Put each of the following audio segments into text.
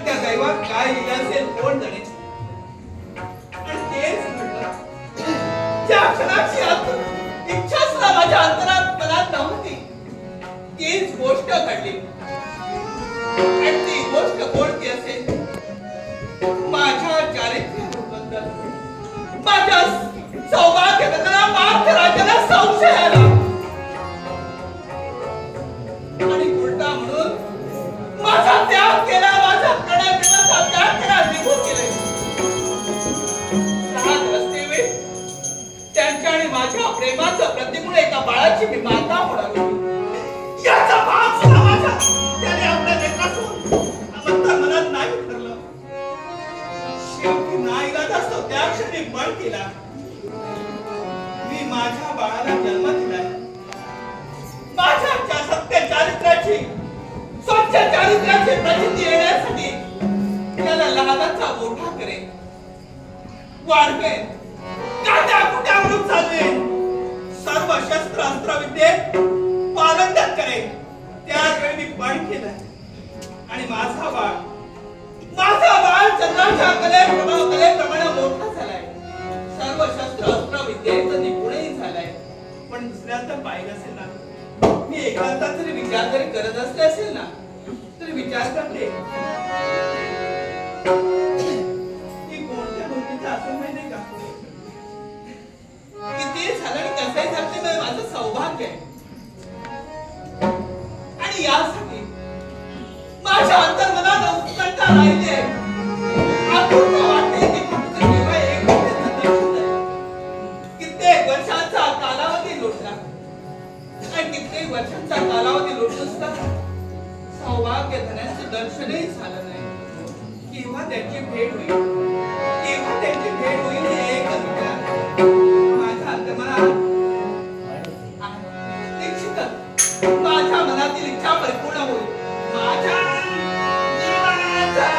त्या दैवात काय लिहिलं असेल कोण जाणे. आणि तेच म्हटलं ज्या क्षणाची इच्छा सुद्धा माझ्या अंतरात मनात नव्हती तीच गोष्ट घडली. आणि ती गोष्ट कोणती असेल? माझ्या चारित्र्याबद्दल, माझ्या सौभाग्याबद्दल पार्थराजाला संशय आला. आणि उलटा म्हणून माझा त्याग केला, माझा प्रणयचा त्याग केला, निघून गेले. राहत रस्ते वेळ त्यांच्या आणि माझ्या प्रेमाचं प्रतिकूळ एका बाळाची मी माता होणार होती. याचा भाग सुद्धा माझ्या त्याने आपल्या लेकरातून म्हणता मनात नाही ठरलं. शेवटी नाईलाज असतो त्या क्षणी बळ केला. मी माझ्या बाळाला जन्म दिलाय. माझ्या सत्य चारित्र्याची, स्वच्छ चारित्र्याची प्रचिती येण्यासाठी त्याला लहानाचा मोठा करेन, वाढवेन, काट्या कुट्या म्हणून चालवेन, सर्व शस्त्र अस्त्र विद्येत पारंगत करेन. त्यावेळी मी पण केलं. आणि माझा बाळ चंद्राच्या कलेप्रमाणे मोठा झालाय. सर्व शस्त्र अस्त्र विद्येत निपुणही झालाय. पण दुसऱ्यांदा पाहिलं असेल ना, मी एकांतात जरी विचार जरी करत असले असेल ना तरी विचार करते की कोणत्या गोष्टीचा असं माहिती का किती झालं आणि कसंही झालं माझं सौभाग्य आहे. आणि यासाठी माझ्या अंतर्मनात उत्कंठा राहिली आहे. आतुरता वाटते की फक्त केवळ एक कित्येक वर्षांचा कालावधी लोटला. आणि कित्येक वर्षांचा कालावधी लोटून सुद्धा सौभाग्य धनाचं दर्शनही झालं नाही. केव्हा त्यांची भेट होईल, केव्हा त्यांची भेट होईल हे एकच विचार माझ्या अंतर्मनात निश्चितच माझ्या मनातील इच्छा परिपूर्ण होईल. माझ्या जीवनाचा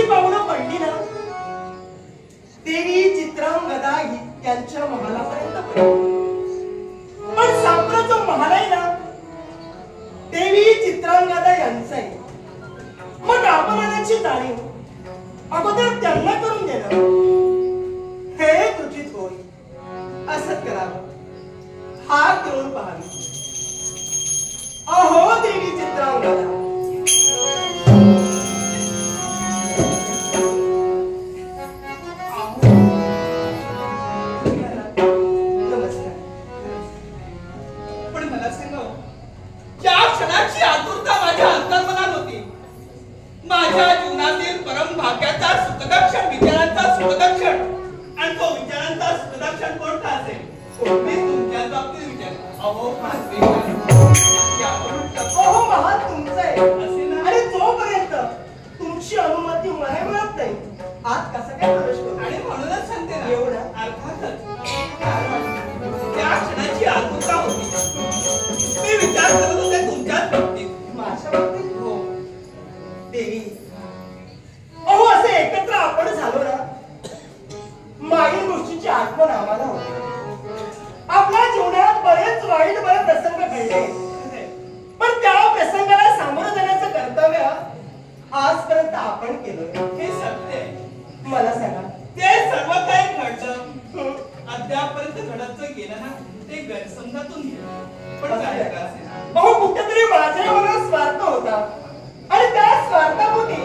पावलं पडली ना, देवी चित्रांगदा यांच्या महालापर्यंत पडली. पण सापरा जो महाल आहे ना, देवी चित्रांगदा यांचा आहे. मग आपण त्याची जाणीव अगोदर त्यांना करून देणं हे तुझीच होय. असंच करावं, हात देऊन पाहावी. अहो देवी चित्रांगदा, माझ्या जीवनातील परम भाग्याचा सुखदक्षण विचारांचा सुखदक्षण आणि तो विचारांचा सुखदक्षण कोणता असेल मी तुमच्या बाबतीत विचार. अहो महाल तुमचं आहे आणि जोपर्यंत तुमची अनुमती मला मिळत नाही आत कसा काय प्रवेश करू. आणि म्हणूनच सांगते ना एवढं अर्थातच त्या क्षणाची आतुरता होती. मी विचार करत होते तुमच्याच बाबतीत. माझ्या बाबतीत हो देवी. अहो असे एकत्र आपण झालो ना, मागील गोष्टीची आठवण आम्हाला होती. आपल्या जीवनात बरेच वाईट बरे प्रसंग घडले, पण त्या प्रसंगाला सामोरं जाण्याचं कर्तव्य आजपर्यंत आपण केलं. हे सत्य मला सांगा, ते सर्व काही घडलं अद्यापर्यंत घडत गेलं ना, ते गैरसमजातून गेलं. पण काय असेल अहो कुठेतरी माझ्या मनात स्वार्थ होता आणि त्या स्वार्थापोटी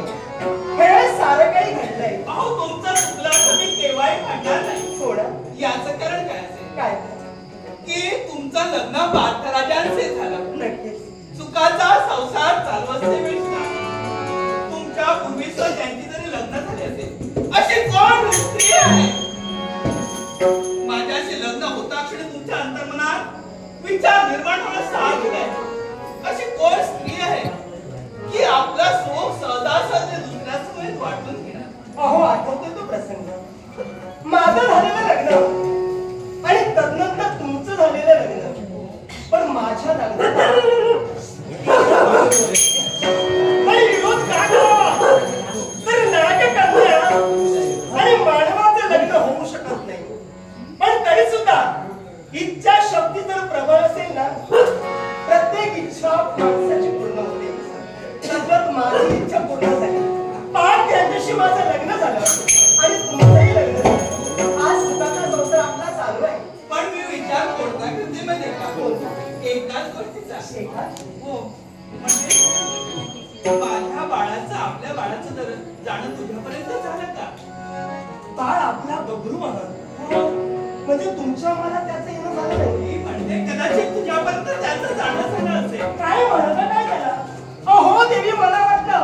हे सारं काही घडलंय. अहो तुमचं चुकलं असं मी केव्हाही म्हणणार नाही. थोडं याचं कारण काय असेल काय की तुमचं लग्न पार्थराजांचे झालं. नक्कीच चुकाचा संसार चालू असते वेळी तुमच्या पूर्वीचं ज्यांची जरी लग्न झाले असेल अशी कोण स्त्री आहे माझ्याशी लग्न होता क्षणी तुमच्या अंतर्मनात विचार निर्माण होण्यास साथ दिलाय. अशी कोण स्त्री आहे की आपला सुख सहजासहजी दुसऱ्यासमोर वाटून घेणार. अहो आठवतोय तो प्रसंग, माझं झालेलं लग्न आणि तदनंतर तुमचं झालेलं लग्न. पण माझ्या लग्नात विरोध का करावा तर नागकन्या आणि मानवाचं लग्न होऊ शकत नाही. पण तरी सुद्धा इच्छा शक्ती जर प्रबळ असेल ना, प्रत्येक इच्छा माणसाची पूर्ण होते. सतत माझी इच्छा पूर्ण झाली. पाच यांच्याशी माझं लग्न झालं आणि तुमचंही लग्न झालं. आज सुखाचा संसार आपला चालू आहे. पण मी विचार कोणता करते माहिती का, एकाच गोष्टीचा हो म्हणजे माझ्या बाळाचं आपल्या बाळाचं जाणं तुझ्यापर्यंत झालं का. बाळ आपला गबरू म्हणजे तुमच्या मला त्याचं येणं झालं नाही. म्हणजे कदाचित तुझ्यापर्यंत त्याचं जाणं झालं असेल. काय म्हणत काय त्याला. अहो देवी मला वाटतं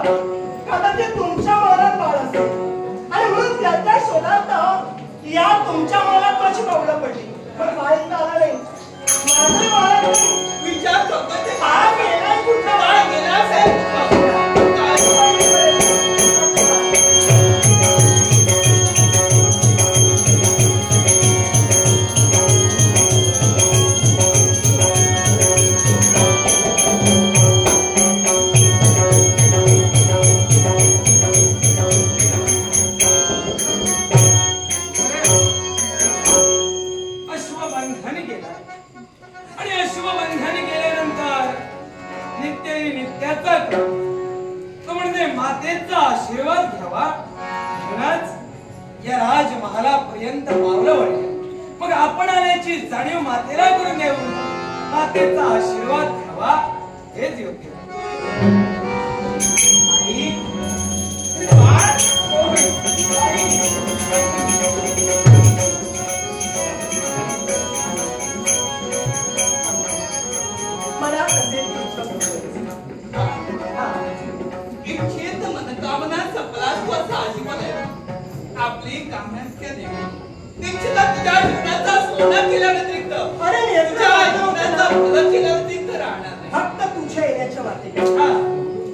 कदाचित तुमच्या मनात बाळ असेल आणि म्हणून त्याच्या शोधात या तुमच्या मनात माझी पावलं पडली. पण बाळ आला नाही. माझ्या बाळात विचार करतो ते बाळ गेलाय कुठं. बाळ गेला असेल. मातेचा आशीर्वाद घ्यावा म्हणूनच या राजमहालापर्यंत पावलं वळली. मग आपण आल्याची जाणीव मातेला करून देऊन मातेचा आशीर्वाद घ्यावा हेच योग्य. आई मला इच्छित मनकामना सफलास असा आशीर्वाद आहे. आपली कामना देवी निश्चितच तुझ्या जीवनाचा सोनं केल्या व्यतिरिक्त तुझ्या जीवनाचा फलक केल्या व्यतिरिक्त राहणार नाही. फक्त तुझ्या येण्याच्या वाटेत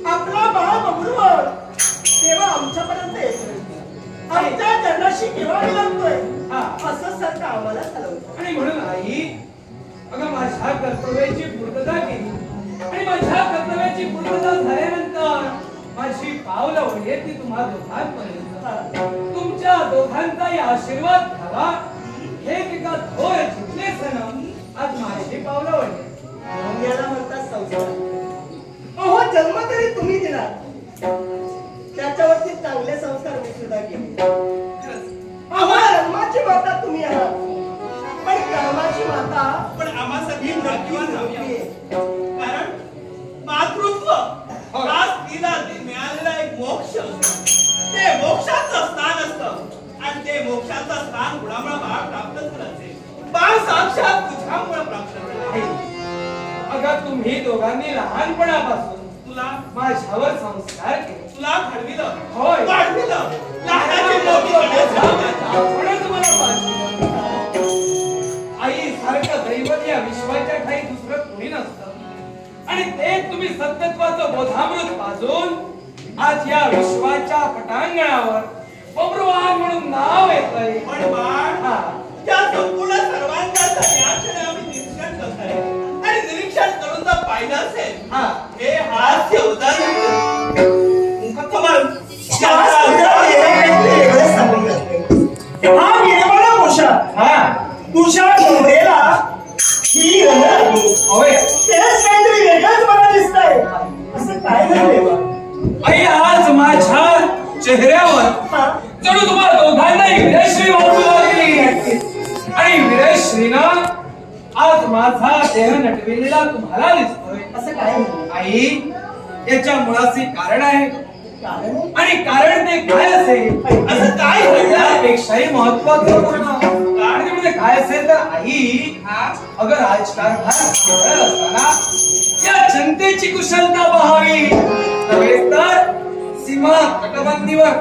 आपला बाळ बबरूवर तेव्हा आमच्यापर्यंत येतोय. आमच्या जन्माशी केव्हा मिळतोय असं सारखं आम्हाला चालवतं. आणि म्हणून आई अगं माझ्या कर्तव्याची पूर्तता केली आणि माझ्या कर्तव्याची पूर्तता झाल्यानंतर माझी पावलं वळली ती तुम्हा दोघांपर्यंत तुमच्या दोघांचाही आशीर्वाद घ्यावा हे एका थोर जिंकले सण आज माझी पावलं वळली याला म्हणतात संस्कार. अहो जन्म तरी तुम्ही दिला त्याच्यावरती चांगले संस्कार मी सुद्धा केले. अहो जन्माची माता तुम्ही आहात पण कर्माची माता पण आम्हासाठी भाग्यवान झाली. कारण मातृत्व हा स्त्रीला मिळालेला एक मोक्ष असतो. ते मोक्षाचं स्थान असतं आणि ते मोक्षाचं स्थान गुणामुळे बाळ प्राप्त करायचे. बाळ साक्षात तुझ्यामुळे प्राप्त करायचे. अगं तुम्ही दोघांनी लहानपणापासून तुला माझ्यावर संस्कार केले. तुला घडविलं, होय. वाढविलं, लहानाची मोठी करण्याचं म्हणून मला पाहिजे. आई सारखं दैवत या विश्वाच्या ठाई दुसरं कोणी नसतं आणि ते तुम्ही सत्यत्वाचं बोधामृत पाजून आज या विश्वाच्या पटांगणावर बब्रुवाहन म्हणून नाव येतंय. पण बाळ त्या संपूर्ण सर्वांच्या या क्षणी आम्ही निरीक्षण करत आहे आणि निरीक्षण करून जर पाहिलं असेल हे हास्य उदाहरण हा निर्मळ मोशा तुझ्या डोंगरेला ही रंग लागली. तेच काहीतरी वेगळंच मला दिसतंय. असं काय झालंय आई आज माझ्या चेहऱ्यावर जणू तुम्हाला दोघांनाही विरश्री वाचू लागली आणि विरश्रीनं आज माझा देह नटविलेला तुम्हाला दिसतोय. असं काय आई याच्या मुळाचे कारण आहे कारण आणि कारण ते काय असेल असं काय घडलं यापेक्षाही महत्वाचं कारण म्हणजे काय असेल तर आई अगं राजकारणात असताना या जनतेची कुशलता पाहावी नव्हे तर सीमा तटबंदीवर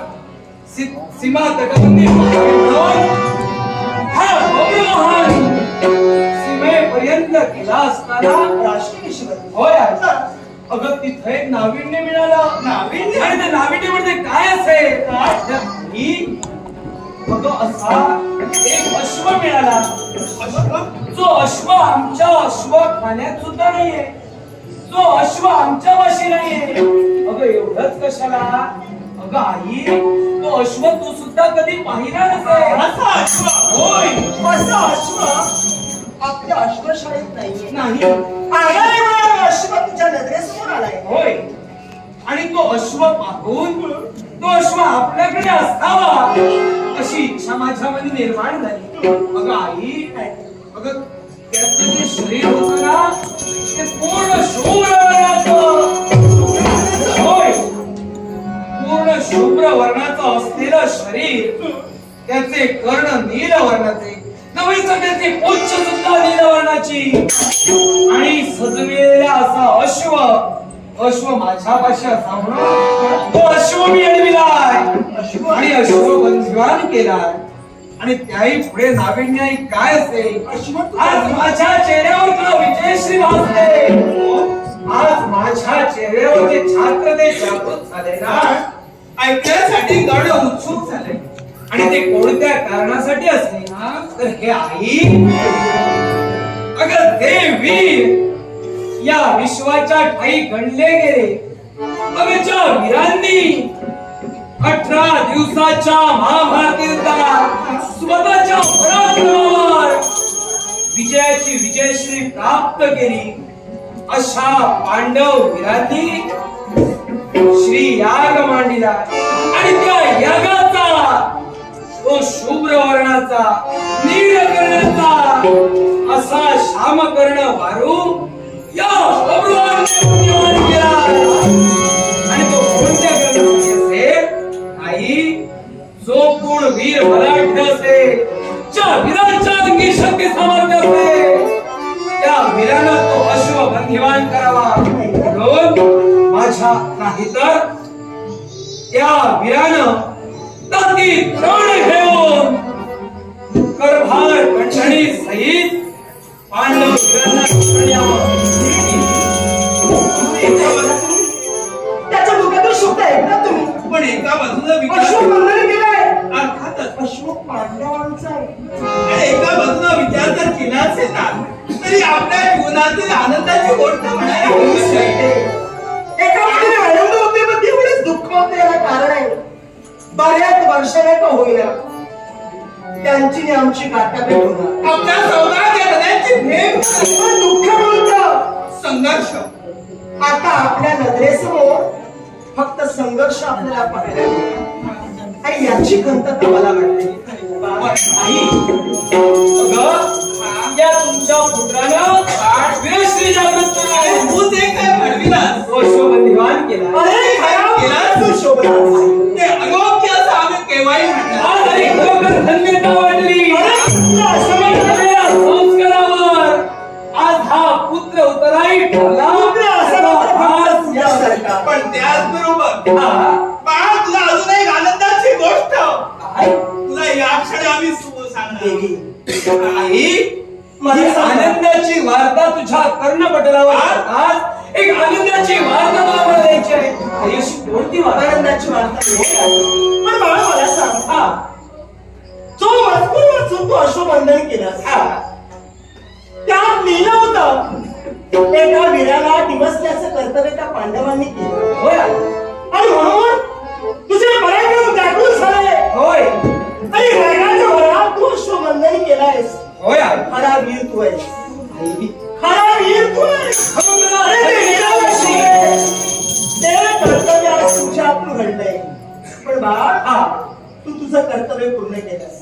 हा बब्रुवाहन सीमेपर्यंत केला असताना राष्ट्रीय होय अगं तिथे एक नाविन्य मिळालं. नाविन्य आणि त्या नाविन्यामध्ये काय असेल अगं असा एक अश्व मिळाला. जो अश्व आमच्या अश्व खाण्यात सुद्धा नाहीये. जो अश्व आमच्या वाशी नाहीये. अगं एवढंच कशाला अगं आई तो अश्व तू सुद्धा कधी पाहिला नसेल. असा अश्व होय असा अश्व आपल्या अश्वशाळेत नाही. अश्व तुझ्या नजरेसमोर आलाय. होय आणि तो अश्व पाहून तो अश्व आपल्याकडे असावा अशी इच्छा माझ्यामध्ये निर्माण झाली. अगं आई अगं त्याचं जे शरीर होतं ना ते पूर्ण शुभ्र वर्णाचं. होय पूर्ण शुभ्र वर्णाचं असलेलं शरीर त्याचे कर्ण नील वर्णाचे नव्हे तर त्याची पोच्छ सुद्धा नील वर्णाची आणि सजविलेला असा अश्व माझ्यापाशी असा म्हणून तो अश्व मी अडविलाय आणि अश्व बंदिवान केलाय आणि त्याही पुढे नाविन्याही काय असेल आज माझ्या चेहऱ्यावर तुला विजयश्री भासते. आज माझ्या चेहऱ्यावर जे छात्र ते जागृत झाले ना ऐकण्यासाठी गड उत्सुक झाले आणि ते कोणत्या कारणासाठी असते ना तर हे आई अगर ते वीर या विश्वाच्या ठाई गणले गेले अगं ज्या वीरांनी 18 दिवसाच्या महाभारत युद्धात स्वतःच्या पराक्रमावर विजयाची विजयश्री प्राप्त केली अशा पांडव वीरांनी श्री याग मांडला आणि त्या यागाचा तो शुभ्र वर्णाचा नील कर्णाचा असा श्यामकर्ण वारू या बब्रुवाहनाने केला आणि तो कोणत्या कर्णाचा असेल आई जो कोण वीर बलाढ्य असेल ज्या वीरांच्या अंगी शक्ती सामर्थ्य असेल त्या वीरानं तो अश्व बंदिवान करावा म्हणून माझ्या नाही तर त्या वीरानं ताती प्राण घेऊन करभार कंठणी सहित पांडव त्याच्या डोक्यातून शब्द ऐकला तुम्ही पण एका बाजूला अश्व वर्णन केलाय अर्थातच अश्व पांडवांचा आहे आणि एका बाजूला विचार जर केला असेल ना तरी आपल्या जीवनातील आनंदाची गोष्ट म्हणायला हवी. एका बाजूने आनंद होते पण तेवढेच कारण आहे. बऱ्याच वर्षाने का होईना त्यांची आणि आमची गाठाभेट होणार. आपल्या सौभाग्य हृदयाची भेट पण दुःख बोलतं संघर्ष. आता आपल्या नजरेसमोर फक्त संघर्ष आपल्याला पाहायला मिळतो. आणि याची खंत मला वाटते. आई, अगं, या तुमच्या पुत्रानं वीरश्री जागृत अरे तू ते काय घडविलास अश्वबंदिवान केला. अरे खरा तू शोभला. ते अयोग्य असं आम्ही केव्हाही म्हणलं. आज आई खरोखर धन्यता वाटली. संस्कारावर आज हा पुत्र उत्तराई ठरला. पण त्याचबरोबर तुला अजून एक आनंदाची गोष्ट तुला या क्षणी आम्ही सांगणार. आई ही आनंदाची वार्ता तुझ्या कर्णपटलावर आज एक आनंदाची वार्ता मला द्यायची आहे. आई अशी कोणती वार्ता? आनंदाची वार्ता. पण बाळा मला सांग, जो मजकूर वाचून तू अश्वबंधन केलास त्यात लिहिलं होतं एका वीराला डिवसल्याचं कर्तव्य त्या पांडवांनी केलं. होय आणि म्हणून तुझे पराक्रम जागृत झाले. होय. आणि रागाच्या वरात तू अश्वबंधन केलायस. होय. खरा वीर तू आहेस. खरा वीर तू आहेस. अरे ते वीराला ते कर्तव्य आज तुझ्या हातून घडलंय. पण बाळा तू तुझं कर्तव्य पूर्ण केलंस.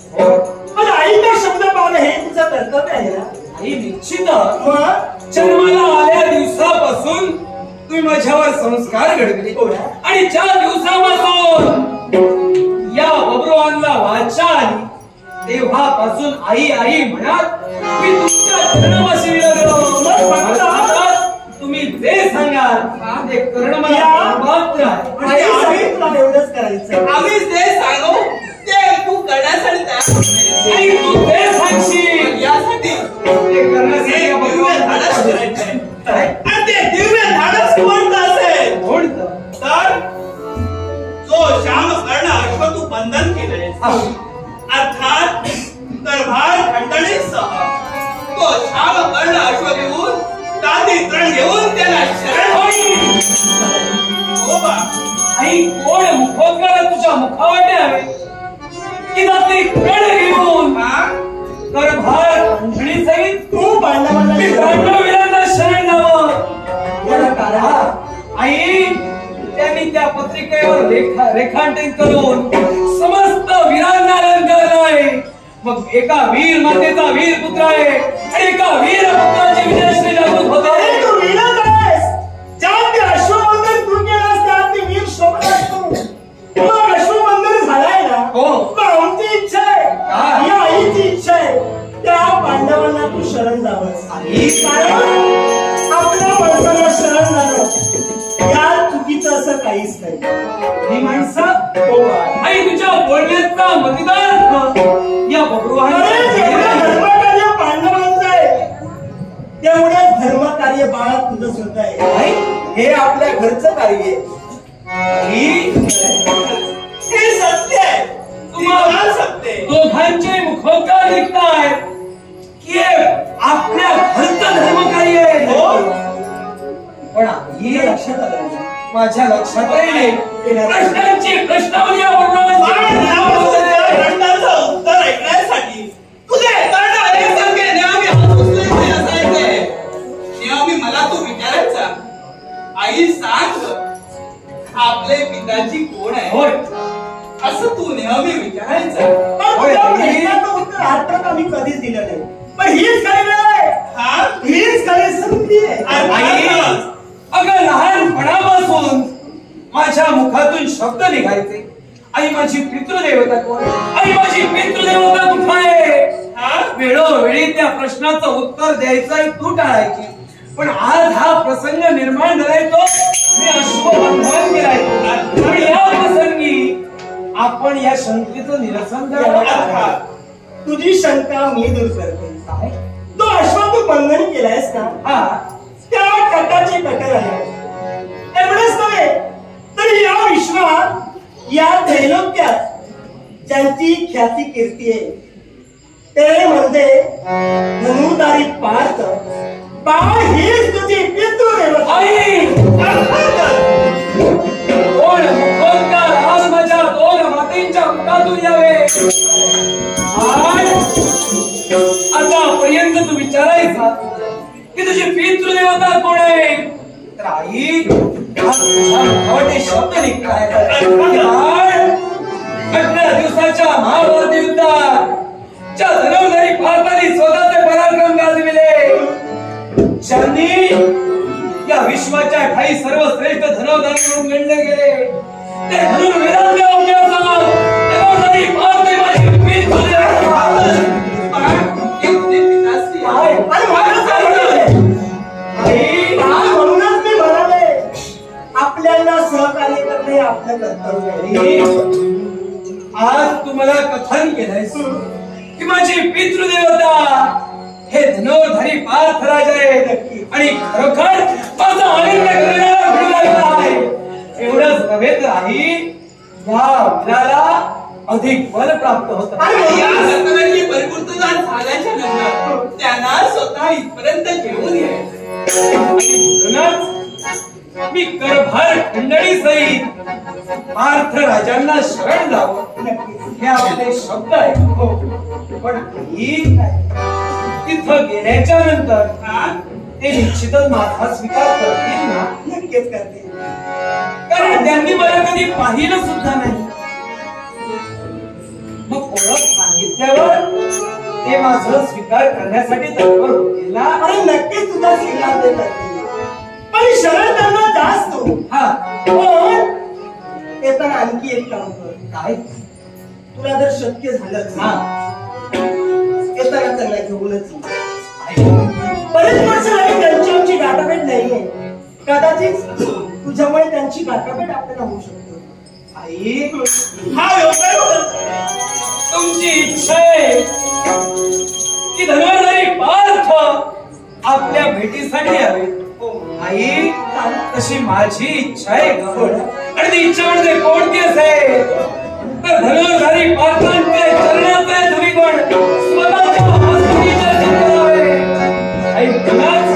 पण आईचा शब्द पाहणं हे तुझं कर्तव्य आहे ना. आई निश्चितच जन्माला आल्या दिवसापासून तुम्ही माझ्यावर संस्कार घडविले आणि ज्या दिवसापासून या बब्रुवानला वाचा आली तेव्हापासून आई आई म्हणत मी तुमच्या चरणापाशी लागलो. तुम्ही जे सांगाल ते करणं मला पात्र आहे. आम्ही तुला एवढंच करायचं. आम्ही जे सांगू ते तू करण्यासाठी तयार. आई तू ते सांगशील यासाठी ते करण्यासाठी दिव्य धाडस करायचंय. आणि ते दिव्य धाडस कोणतं असेल तर जो श्याम कर्ण अश्व तू बंधन केलंय अर्थात गर्भार खंडणीसह तो श्याम कर्ण अश्व घेऊन दादी तृण घेऊन त्याला शरण होईल. हो बा आई कोण मुखोद्गार तुझ्या मुखावाटे हवे की दादी तृण घेऊन गर्भार खंडणी सहित तू पांडवांना शरण जावं. आई त्यांनी त्या पत्रिकेवर रेखांकन करून समस्त वीरांना अलंकारलाय. मग एका वीर मातेचा वीर पुत्र आहे आणि एका वीर पुत्राची विजयश्री जागृत होते. तू वीरच आहेस. ज्यात ते अश्वबंधन तू केलास त्यात ते वीर शोभलास तू. मग अश्वबंधन झालाय ना. हो. आमची इच्छा आहे या आईची इच्छा आहे त्या पांडवांना तू शरण जावंस. कारण आपल्या माणसाला शरण जाणं या चुकीचं असं काहीच नाही. ही माणसं आई तुझ्या बोलण्याचा मतदार या धर्मकार्य पांडवांचं आहे तेवढंच धर्मकार्य बाळा तुझं सुद्धा आहे. हे आपल्या घरचं कार्य आहे. हे सत्य आहे. तुम्हाला सत्य आहे. दोघांचे मुखोद्गार निघतायत की आपल्या घरचं धर्मकार्य आहे. पण हे लक्षात आलं माझ्या लक्षातही नाही. प्रश्नांची प्रश्नावली प्रश्नाचं उत्तर ऐकण्यासाठी तुझे एकसारखे नेहमी असायचे. नेहमी मला तू विचारायचा आई सांग आपले पिताजी कोण आहे होय असं तू नेहमी विचारायचा. प्रश्नाचं उत्तर आताच आम्ही कधीच दिलं नाही. पण हीच खरी वेळ आहे. हीच खरी संधी आहे. अगं लहानपणापासून माझ्या मुखातून शब्द निघायचे आई माझी पितृदेवता कोण. आई माझी पितृदेवता कुठं आहे. वेळोवेळी त्या प्रश्नाचं उत्तर द्यायचं तू टाळायची. पण आज हा प्रसंग निर्माण झालाय तो मी अश्वबंधन केलाय. आणि या प्रसंगी आपण या शंकेचं निरसन करावं. तुझी शंका मी दूर करते. तो अश्व तू बंधन केलायस ना त्या कटाचे कटर आहे. एवढंच नव्हे तर या विश्वात या त्रैलोक्यात ज्यांची ख्याती कीर्ती आहे ते म्हणजे धनुर्धारी पार्थ. बाळ हीच तुझी पितृदेवता. कोण मुखोद्गार संकटातून यावे. आतापर्यंत तू विचारायचा की तुझी पितृदेवता कोण आहे, तर आई आवडे शब्द निघताय. 18 दिवसाच्या महाभारत युद्धात ज्या धनुर्धारी भारताने स्वतःचे पराक्रम गाजविले, ज्यांनी या विश्वाच्या काही सर्वश्रेष्ठ धनुर्धारी म्हणून गणले गेले, ते धनुर्वेदातले अभ्यासक धनुर्धारी भारताने माझी पितृदेवता म्हणूनच मी म्हणाले आपल्याला सहकार्य करणे आपलं कर्तव्य आहे. आज तुम्हाला कथन केलंय की माझी पितृदेवता हे धनुर्धारी पार्थराज आहे आणि खरोखर माझा आनंद करणारा गुरुदेवता आहे. एवढंच नव्हे तर आई या वीराला अधिक बल प्राप्त होत. या घटनांची परिपूर्तता झाल्याच्या नंतर त्यांना स्वतः इथपर्यंत घेऊन यायचं. मी करभार खंडणी सहित पार्थ राजांना शरण जावं हे आपले शब्द आहेत. पण तिथं गेल्याच्या नंतर ते निश्चितच माझा स्वीकार करतील ना. नक्कीच करतील, कारण त्यांनी मला कधी पाहिलं सुद्धा नाही. मग ओळख सांगितल्यावर ते माझं स्वीकार करण्यासाठी तत्पर होतील ना. आणि नक्कीच तुझा स्वीकार ते करतील. पण शरण त्यांना जास्त हो. हा, पण येताना आणखी एक काम कर. काय? तुला जर शक्य झालंच हा, येताना त्यांना घेऊनच बरेच वर्ष झाली त्यांची आमची गाठाभेट नाहीये. कदाचित तुझ्यामुळे त्यांची गाठाभेट आपल्याला होऊ शकते. आई हा व्यवसाय तुमची इच्छा आहे की धनुर्धारी पार्थ आपल्या भेटीसाठी यावे. आई तशी माझी इच्छा आहे आणि ती इच्छा म्हणजे कोणती असेल तर धनुर्धारी पार्थांच्या चरणाचे धुळीकण स्वतःच्या हस्तीने करावे. आई तुलाच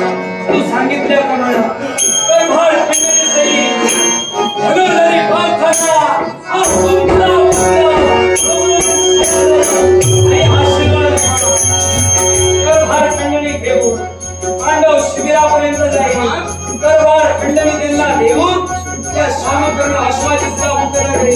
तू सांगितल्याप्रमाणे करभार खंडणी धनुर्धारी पार्थांना करभार खंडणी घेऊन पांडव शिबिरापर्यंत जाईल. करभार खंडणी त्यांना देऊन त्या श्यामकर्ण अश्वाजीचा उत्तराकडे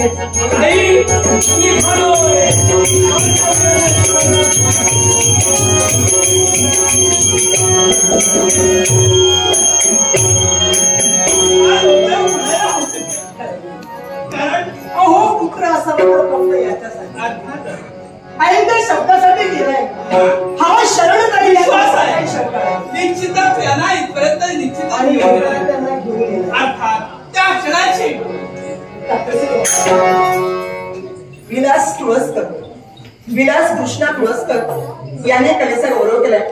अहो पुत्र असा फक्त याच्यासाठी आणि त्या शब्दासाठी गेलाय. हा शरण काही विश्वास आहे. शब्द आहे. निश्चितच यांना इथपर्यंत निश्चितच आणि घेऊन येताना येणार. त्यांना घेऊन येणार. अर्थात त्या क्षणाची विलास विलास कृष्णा तुळसकर याने कलेचा गौरव केलाय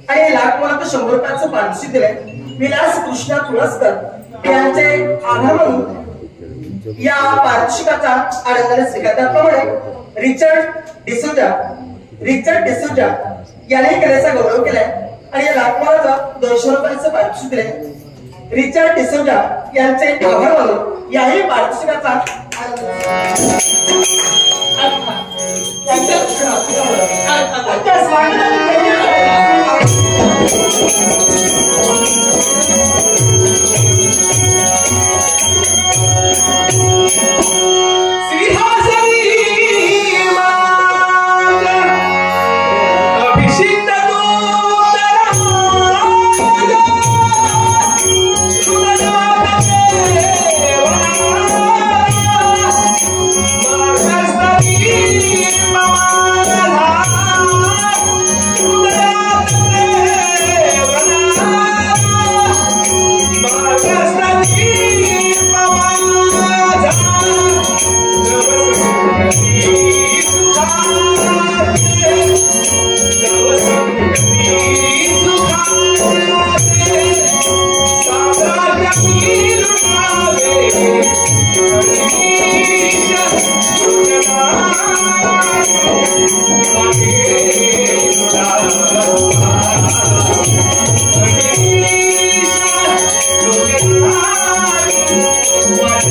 आणि लाखोत 100 रुपयाचं पारितोषिक दिलंय. विलास कृष्णा तुळसकर यांचे आभार मानून या पारितोषिकाचा आनंदाने स्वीकार. त्याप्रमाणे रिचर्ड डिसूजा याने कलेचा गौरव केलाय आणि या लाखोला 200 रुपयाचं पारितोषिक दिलंय. रिचर्ड डिसूजा यांचे आभार मानून याही पारितोषिकाचा What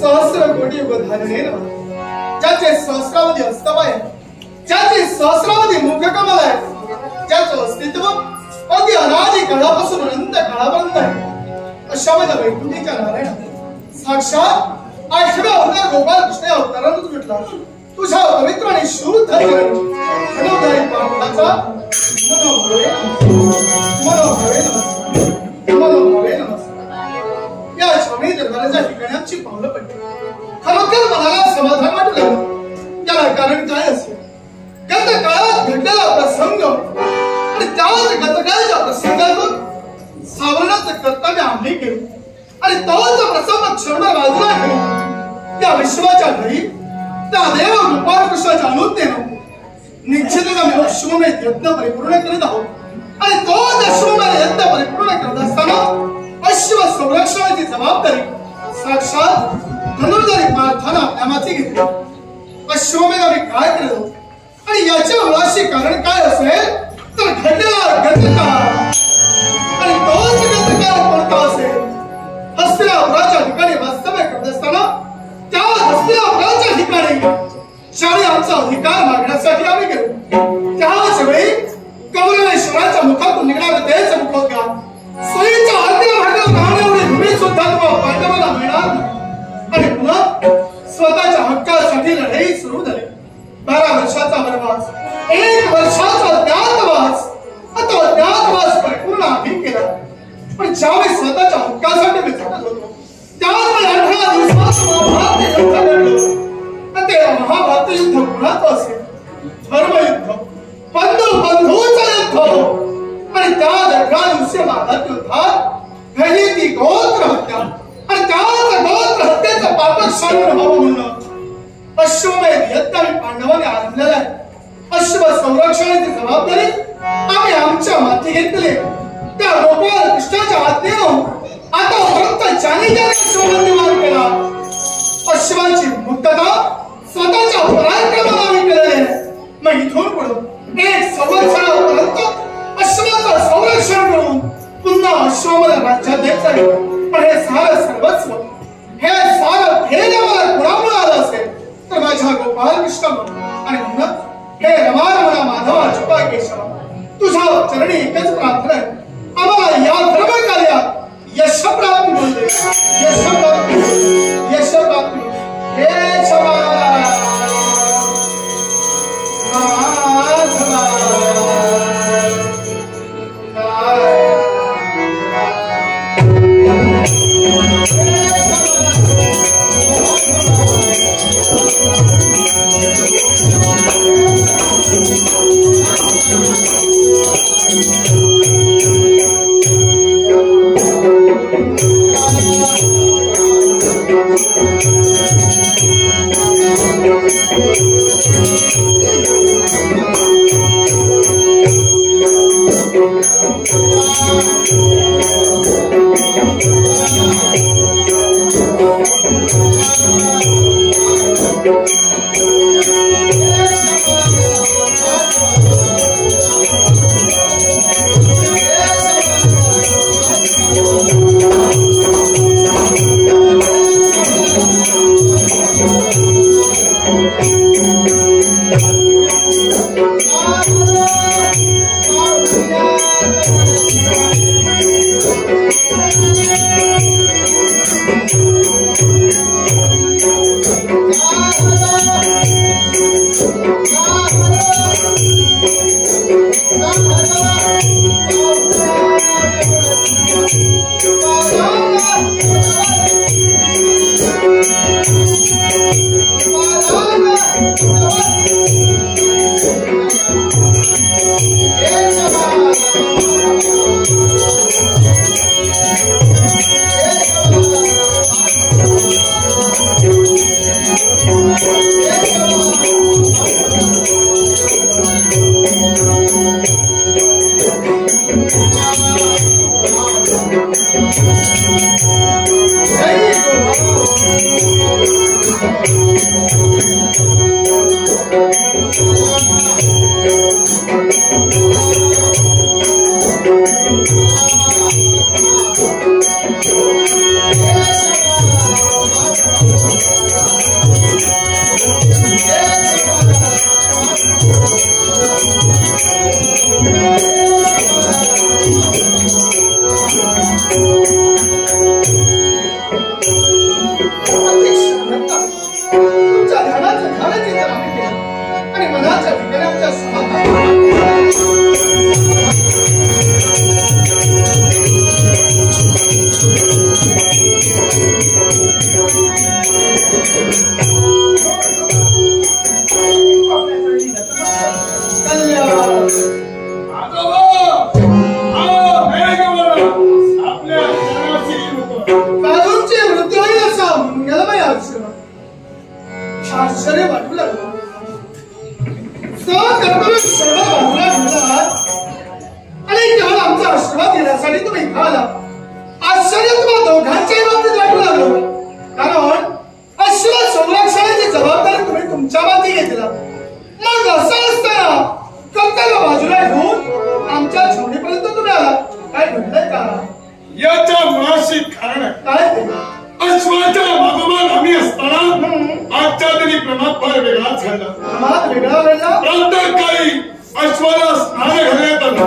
सहस्र कोटी युगधारणे नमः. ज्याचे सहस्रावधी अस्तपाय, ज्याचे सहस्रावधी मुखकमल आहे, ज्याचं अस्तित्व अगदी अनादी काळापासून अनंत काळापर्यंत आहे, अशा माझ्या वैकुंठीच्या नारायण साक्षात 8व्या अवतार गोपाल कृष्ण अवतारातून भेटला. तुझ्या पवित्र आणि शुद्ध धनोदय पाठाचा मनोभावे नमस्कार. या स्वामी दरबाराच्या ठिकाणाची पावलं पडली. खरोखर मनाला समाधान वाटू लागलं. याला कारण काय असेल? गतकाळात घडलेला प्रसंग आणि त्याच गतकाळाच्या प्रसंगातून सावरणाचं कर्तव्य आम्ही केलं आणि तोच प्रसंग क्षणभर बाजूला ठेवून त्या विश्वाच्या घरी त्या देव गोपाळ कृष्णाच्या अनुज्ञेनं निश्चितच आम्ही अश्वमेध यज्ञ परिपूर्ण करीत आहोत. आणि तोच अश्वमेध यज्ञ परिपूर्ण करत असताना अश्व संरक्षणाची जबाबदारी साक्षात धनुर्धरी पार्थानं आपल्या माथी घेतली. अश्वमेध आम्ही काय केलं आणि याच्या मुळाशी कारण काय असेल तर घडलेला गतकाळ आणि तोच गतकाळ कोणता असेल? हस्तिनापुराच्या ठिकाणी वास्तव्य करत असताना त्या हस्तिनापुराच्या ठिकाणी शाळी आमचा अधिकार मागण्यासाठी आम्ही गेलो. त्याच वेळी कौरवेश्वराच्या मुखातून निघणारं तेच मुखोद्गार सोयीच्या आज्ञा भागात राहण्यामुळे भूमी सुद्धा तुम्हाला पांडवाला मिळणार आणि पुन्हा स्वतःच्या हक्कासाठी लढाई सुरू झाली. 12 वर्षाचा वनवास, 1 वर्षाचा अज्ञातवास, आता अज्ञातवास परिपूर्ण आम्ही केला. पण ज्यावेळी स्वतःच्या हक्कासाठी मी झटत होतो त्यावेळी 18 दिवसात महाभारत युद्ध घडलं. आणि ते महाभारत युद्ध कुणाचं असेल? धर्मयुद्ध, बंधूचं युद्ध. आणि त्या 18 दिवसीय महाभारत युद्धात घडली ती गोत्र हत्या आणि त्याच गोत्र हत्येचं पातक शांत व्हावं म्हणून अश्वमेध यज्ञ आम्ही पांडवांनी आरंभलेला आहे. अश्व संरक्षणाची जबाबदारी आम्ही आमच्या माथी घेतली. त्या गोपाळ कृष्णाच्या आज्ञेनं आतापर्यंत ज्याने अश्वमेध निर्माण केला, अश्वाची मुक्तता स्वतःच्या पराक्रमाने आम्ही केलेली आहे. मग इथून पुढे 1 संवत्सरापर्यंत अश्वाचं संरक्षण करून पुन्हा अश्वामध्ये राज्यात द्यायचं आहे. पण हे सारं सर्वस्व, हे सारं ध्येय मला कुणामुळे आलं असेल तर माझ्या गोपाळ कृष्ण आणि म्हणून हे रमारमणा माधवा चुका केशवा तुझ्या चरणी एकच प्रार्थना आहे. आम्हाला या धर्म कार्यात यश प्राप्ती मिळू दे. यश प्राप्ती, यश प्राप्ती. हे क्षमा आश्चर्य वाटू लागलं. सर्व बाजूला घेतला आणि केवळ आमचा आशीर्वाद घेण्यासाठी तुम्ही इथं आला. आश्चर्य तुम्हाला दोघांच्याही बाबतीत वाटू लागलं, कारण अश्व संरक्षणाची जबाबदारी तुम्ही तुमच्या माती घेतला. मग असं असताना कर्तव्य बाजूला घेऊन आमच्या छावणीपर्यंत तुम्ही आला. काय घडलंय का? याच्या मुळाशी कारण काय ते? अश्वाच्या मागोमाग आम्ही असताना आजच्या तरी प्रमाद फार वेगळाच घडला. प्रमाद वेगळा घडला. प्रातःकाळी अश्वाला स्नान घालण्यात आलं.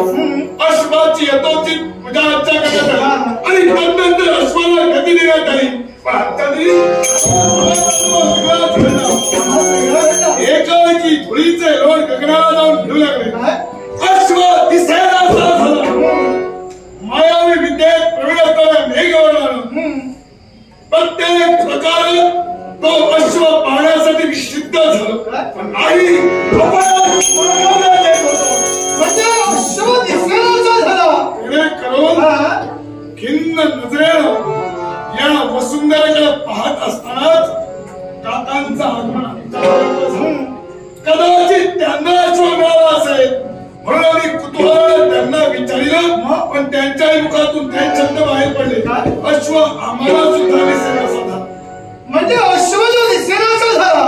अश्वाची यथोचित पूजा अर्चा करण्यात आली आणि त्यानंतर अश्वाला गती देण्यात आली. पण आजच्या तरी वेगळाच घडला. एकाएकी धुळीचे लोण गगनाला जाऊन भिडू लागले. अश्व दिसेना झाला. मायावी विद्येत प्रवीण असताना मेघ ओढला. प्रत्येक प्रकारे तो अश्व पाहण्यासाठी मी सिद्ध झालो, पण नाही म्हणजे अश्व दिसेनासा झाला. करून खिन्न नजरेनं या वसुंधरेकडे पाहत असतानाच काकांचं आगमन आमच्यापर्यंत झालं. कदाचित त्यांना अश्व मिळाला असेल म्हणून आम्ही कुतूहलाने त्यांना विचारलं, पण त्यांच्याही मुखातून काही शब्द बाहेर पडले. अश्व आम्हाला सुद्धा दिसेनासा झाला. म्हणजे अश्व जो दिसेनासा झाला,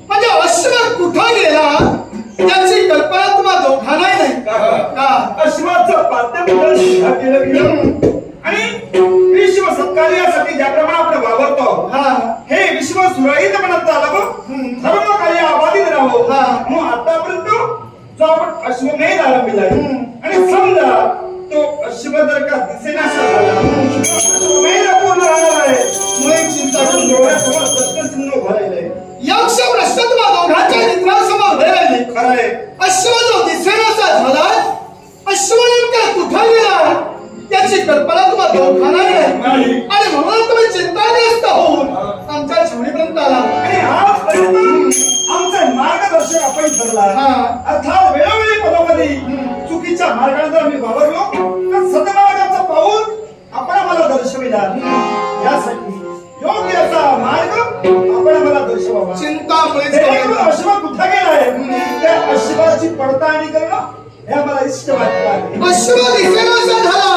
म्हणजे अश्व कुठं गेला त्याची कल्पना तुम्हाला दोघांनाही नाही का? अश्वाचं पाद्यपूजन सुद्धा केलं गेलं आणि विश्व सत्कार्यासाठी ज्याप्रमाणे आपण वावरतो हे विश्व सुरळीतपणे चालावं, धर्म कार्य अबाधित राहावं म्हणून आतापर्यंत जो आपण अश्वमेध आरंभिला आहे आणि समजा तो अश्व जर का दिसेनासा झाला, अश्वमेध पूर्ण राहणार आहे. मुळे चिंता करून डोळ्यासमोर प्रश्नचिन्ह उभं राहिलंय. यक्ष प्रश्न तुम्हाला दोघांच्या नेत्रासमोर उभे राहिले. खरंय, अश्व जो दिसेनासा झाला, अश्व नेमका कुठं गेला त्याची कल्पना तुम्हाला दोघांनाही नाही आणि म्हणून तुम्ही चिंताग्रस्त होऊन आमच्या छावणीपर्यंत आला. आणि आजपर्यंत आमचा मार्गदर्शक आपण ठरला. अर्थात वेळोवेळी पदोपदी चुकीच्या मार्गाने जर आम्ही वावरलो तर सतमार्गाचा पाऊल आपण आम्हाला दर्शविला. यासाठी योग्य असा मार्ग आपण आम्हाला दर्शवावा. चिंतामुळे अश्व कुठे गेलाय त्या अश्वाची पडताळणी करणं हे आम्हाला इष्ट वाटतं आहे. अश्व दिसेनासा झाला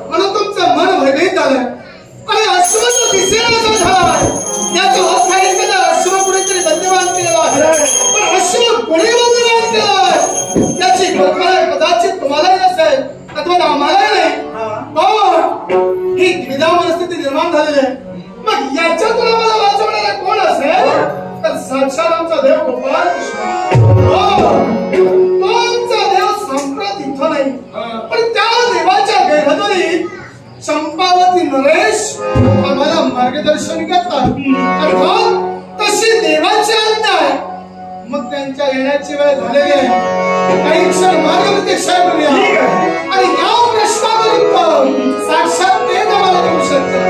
म्हणून तुमचं मन भयभीत झालं आणि अश्व जो दिसेनासा झाला याचा अर्थ आहे की अश्व कुणीतरी बंदीवान केलेला आहे, पण अश्व कोणी बंदीवान केला आहे त्याची कल्पना कदाचित तुम्हालाही नसेल अथवा आम्हालाही नाही. पण ही द्विधा मनस्थिती निर्माण झालेली आहे. मग याच्यातून आम्हाला वाचवणारा कोण असेल तर साक्षात आमचा देव गोपाळ देव संप्रत इथं नाही, पण त्या देवाच्या गैरहजेरीत चंपावती नरेश आम्हाला मार्गदर्शन करतात. अर्थात तशी देवाची आज्ञा आहे. मग त्यांच्या येण्याची वेळ झालेली आहे. काही क्षण मार्गप्रतीक्षा करूया आणि या प्रश्नावर साक्षात ते आम्हाला करू शकतात.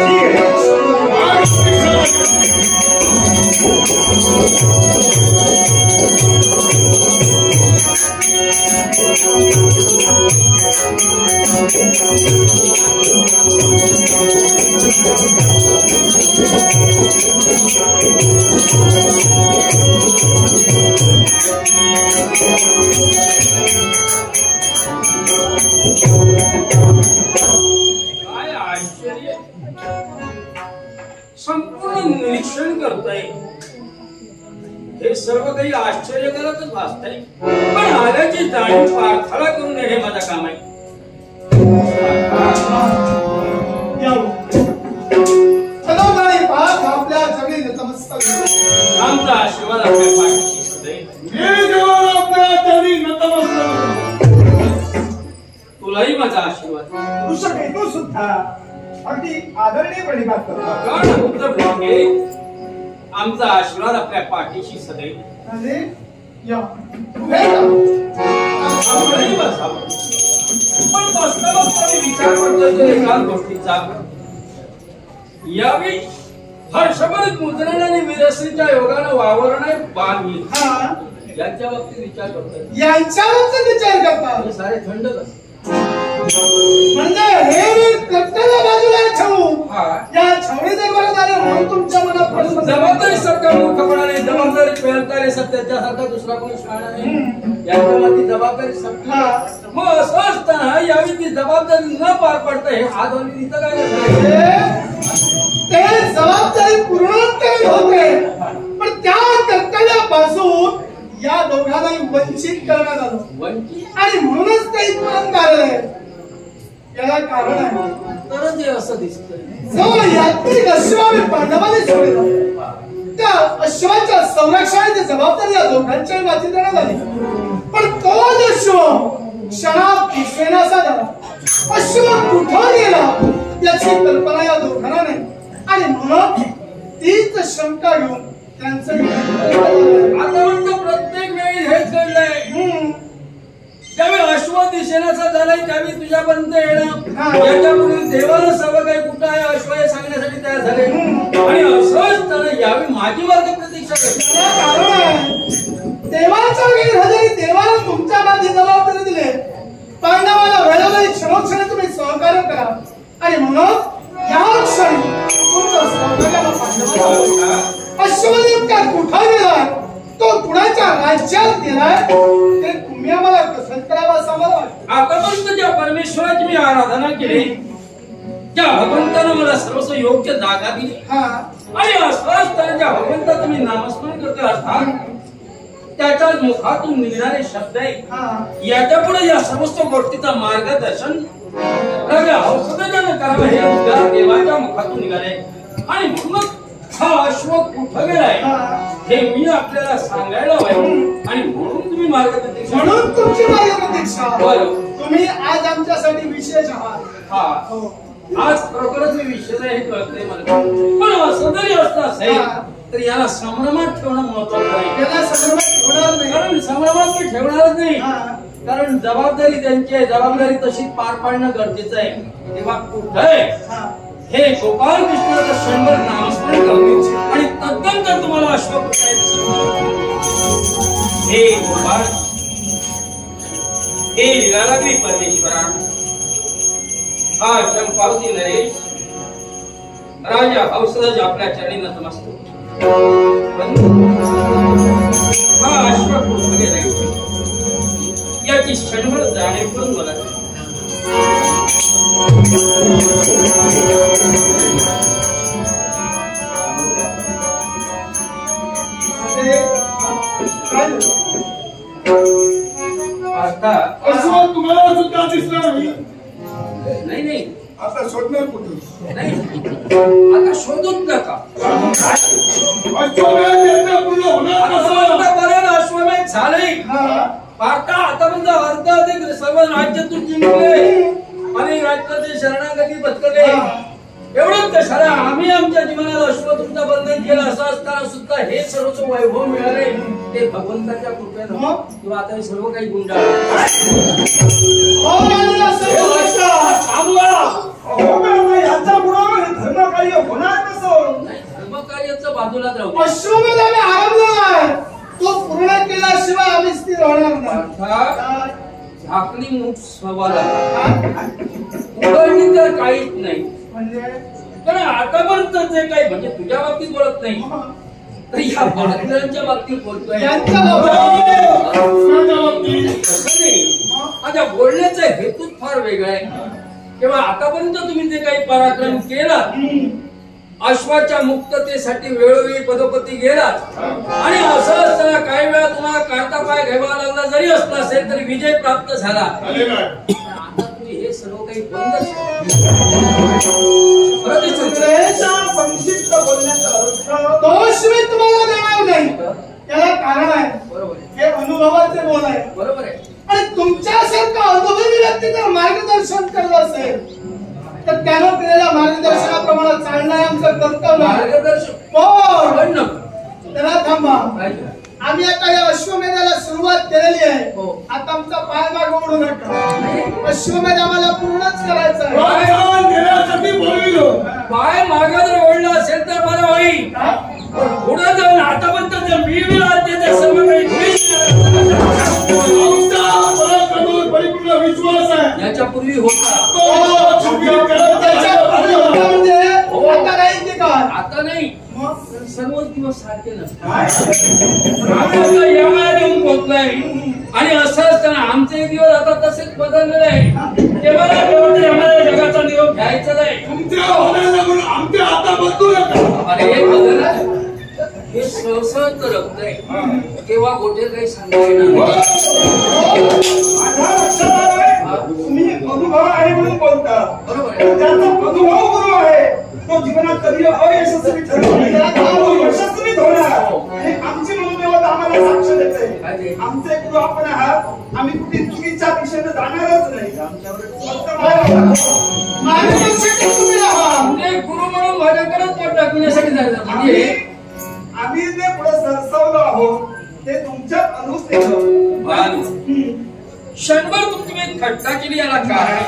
काय आश्चर्य, संपूर्ण निरीक्षण करताय. हे सर्व काही आश्चर्यकारकच वाचताय, पण आल्याची जाणीव पार्थाला करून येणे माझं काम आहे. पाठ आपल्या जवळी नतमस्तक. आमचा आशीर्वाद आपल्या पाठीशी सदैव. तुलाही माझा आशीर्वाद. पुरुष येतो सुद्धा अगदी आदरणीयपणे बात करतो. कारण उत्तर भेटे आमचा आशीर्वाद आपल्या पाठीशी सदैव. आपणही बसावं. पण बसता बसता मी विचार करतोय एका गोष्टीचा. यावेळी हर्षभरित मुद्रण आणि विरसीच्या योगानं वावरणे बांधील हा यांच्या बाबतीत विचार करतात. यांच्यावरच विचार करतात. हे सारे थंडच असतात. म्हणजे हे कर्तव्य बाजूला ठेवून हा. या छावणी दरबारात आले म्हणून तुमच्या मनात प्रश्न जबाबदारी सरकार मूर्खपणाने जबाबदारी पेलणारे सत्याच्यासारखा दुसरा कोणी शाळा नाही. यांच्यावरती जबाबदारी सरकार. मग असं असताना यावेळी ती जबाबदारी न पार पडता हे हात धरून इथं काय करायचं? ते जबाबदारी पूर्णत्वाने होते पण त्या कर्तव्यापासून या दोघांनाही वंचित करण्यात आलं. वंचित आणि म्हणूनच ते इथपर्यंत आलेले. याला कारण आहे तरच हे असं दिसतंय. जो यात्रिक अश्व आम्ही पांडवांनी सोडला त्या अश्वाच्या संरक्षणाची जबाबदारी या दोघांच्या वाची देण्यात आली. पण तोच अश्व क्षणात दिसेनासा झाला. अश्व कुठं गेला याची कल्पना या दोघांना नाही. आणि म्हणून तीच शंका घेऊन त्यांचं आता म्हणतो प्रत्येक वेळी हेच घडलंय. त्यावेळी अश्व दिसेनाचा झालाय त्यावेळी तुझ्यापर्यंत येणं याच्यापूर्वी देवाला सर्व काही कुठं आहे अश्व हे सांगण्यासाठी तयार झाले. आणि असंच त्याला यावेळी माझी वर्ग प्रतीक्षा करते. देवाच्या गैरहजेरी देवाला तुमच्या मागे जबाबदारी दिले. पांडवाला वेळोवेळी क्षणोक्षणी तुम्ही सहकार्य करा. आणि म्हणून या क्षणी तुमचं सहकार्याला पाठवा. अश्वदेव कुठं गेलाय तो कुणाच्या राज्यात गेलाय ते तुम्ही आम्हाला कसं करावं असं आम्हाला वाटतं. आतापर्यंत ज्या परमेश्वराची मी आराधना केली त्या भगवंतानं मला सर्वस्व योग्य जागा दिली. आणि असं असताना ज्या भगवंता तुम्ही नामस्मरण करते अर्थात त्याच्या मुखातून निघणारे शब्द आहे याच्या पुढे या समस्त गोष्टीचं मार्गदर्शन औषधानं करावं हे उद्गार देवाच्या मुखातून निघाले. आणि म्हणून हा अश्व कुठं गेलाय हे मी आपल्याला सांगायला पाहिजे. आणि म्हणून तुम्ही मार्गदर्शन म्हणून तुमची मार्गदर्शा तुम्ही आज आमच्यासाठी विशेष आहात. हा आज खरोखरच मी विशेष आहे हे कळतंय मला. पण असं जरी असलं असेल तर याला संभ्रमात ठेवणं महत्वाचं आहे. त्याला संभ्रमात ठेवणार नाही. कारण संभ्रमात मी ठेवणारच नाही. कारण जबाबदारी त्यांची आहे. जबाबदारी तशीच पार पाडणं गरजेचं आहे. तेव्हा कुठे हे गोपाल कृष्णाचं क्षणभर नामस्मरण करतो आणि तद्नंतर तुम्हाला अश्व कुठे हे गोपाल हे लीलाग्री परमेश्वरा हा चंपावती नरेश राजा औषधाच्या आपल्या चरणी नतमस्तक. हा अश्व कुठे गेला याची क्षणभर जाणीव करून मला अश्व तुम्हाला सुद्धा दिसला नाही. नाही आता शोधणार कुठे नाही आता शोधूच नका. अश्वमेध झाले. आता आतापर्यंत अर्ध अधिक सर्व राज्यातून जिंकले आणि राज्याचे शरणागती पत्करले. एवढंच कशाला आम्ही आमच्या जीवनाला अश्व तुमचा बंधन केलं. असं असताना सुद्धा हे सर्वच वैभव मिळाले ते भगवंताच्या कृपेनं. किंवा आता सर्व काही गुंडा यांचा पुढे धर्मकार्य होणार कसं? धर्मकार्याचं बाजूलाच राहू. अश्वमेध आम्ही आरंभला तो पूर्ण केल्याशिवाय आम्ही स्थिर होणार नाही. झाकली मुठ सवाल उघडणी तर काहीच नाही. म्हणजे कारण आतापर्यंत जे काही म्हणजे तुझ्या बाबतीत बोलत नाही तर या बाकीच्या बाबतीत बोलतोय. आता बोलण्याचा हेतूच फार वेगळा आहे. तेव्हा आतापर्यंत तुम्ही जे काही पराक्रम केला अश्वाच्या मुक्ततेसाठी वेळोवेळी पदोपती गेलात. आणि असं असताना काही वेळा तुम्हाला काढता पाय घ्यावा लागला जरी असला असेल तरी विजय प्राप्त झाला. आता तुम्ही हे सर्व काही बंद दोष मी तुम्हाला देणार नाही. त्याला कारण आहे. बरोबर हे अनुभवाचे बोल आहे. बरोबर आहे. आणि तुमच्यासारखा अनुभवी व्यक्ती जर मार्गदर्शन करत असेल तर त्यानं केलेल्या मार्गदर्शनाप्रमाणे चालणं आमचं कर्तव्य. मार्गदर्शक पण त्याला थांबा. आम्ही आता या अश्वमेधाला सुरुवात केलेली आहे. आता आमचा पाय मागे ओढू नका. अश्वमेध आम्हाला पूर्णच करायचं आहे. पाय मागे जर ओढला असेल तर बरं होईल. नाही. पुढे जाऊन आतापर्यंत मी त्या सर्व काही परिपूर्ण विश्वास आहे. याच्यापूर्वी होता. आता नाही. सर्वच दिवस सारखे नसतात. येऊन पोहोचलाय आणि असं असताना आमचे दिवस आता तसेच बदललेले आहे. तेव्हा आम्हाला जगाचा निरोप घ्यायचा नाही. आमच्या आता बदलू नका. अरे हे सहसहच रक्त आहे. केव्हा गोठे काही सांगायला तुम्ही अनुभव आहे म्हणून बोलता. बरोबर. ज्याचा अनुभव गुरु आहे तो जीवनात कधी अयशस्वी ठरणार, यशस्वी होणार. आणि आमची मनोदेवता आम्हाला साक्ष देते. आमचे गुरु आपण आहात. आम्ही कुठे चुकीच्या दिशेने जाणारच नाही. गुरु म्हणून माझ्याकडे पोट टाकण्यासाठी जायचं म्हणजे आम्ही जे पुढे सरसावलो आहोत ते तुमच्यात अनुष्ठेय. क्षणभर तुम्ही थट्टा केली याला कारण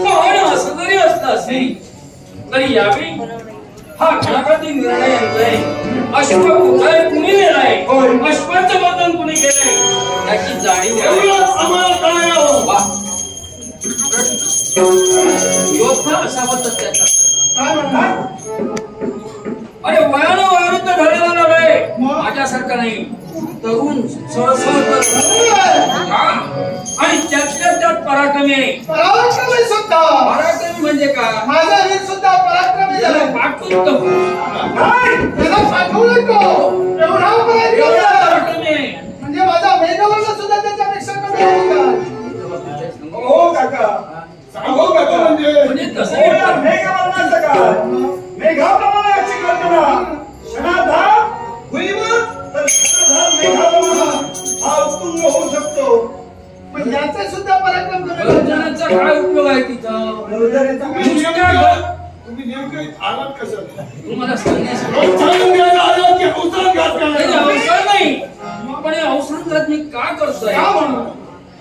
पण असं जरी असलं असेल तरी यावेळी हा घणाघाती निर्णय घेतलाय. अश्व कुठे कुणी नेलाय, अश्वाचं बंधन कुणी केलंय याची जाणीव आम्हाला काय योद्धा असावा तर त्याचा. काय म्हणतात? अरे वयानं वयोवृद्ध झालेला नव्हे, माझ्यासारखा नाही. तरुण आणि त्यातल्या त्यात पराक्रमी आहे. पराक्रमी सुद्धा. पराक्रमी म्हणजे का? माझा वीर सुद्धा पराक्रमी झाला. पाठवून त्याला पाठवलं तो एवढा पराक्रमी आहे. म्हणजे माझा मेघवर्ण सुद्धा त्याच्यापेक्षा कमी आहे का? हो काका. सांगू काका म्हणजे तसं मेघवर्णाचं काय? मेघाप्रमाणे याची कल्पना. क्षणाधार भुईवर तर क्षणाधार मेघाप्रमाणे हा उत्तुंग होऊ शकतो. पण याचे सुद्धा पराक्रम कमी. गर्जनाचा काय उपयोग आहे तिथं? तुम्ही नेमके आलात कसं? तुम्हाला सांगण्यासाठी प्रोत्साहन द्यायला आलात की अवसान घात करायला? अवसर नाही. पण अवसर मी का करतोय?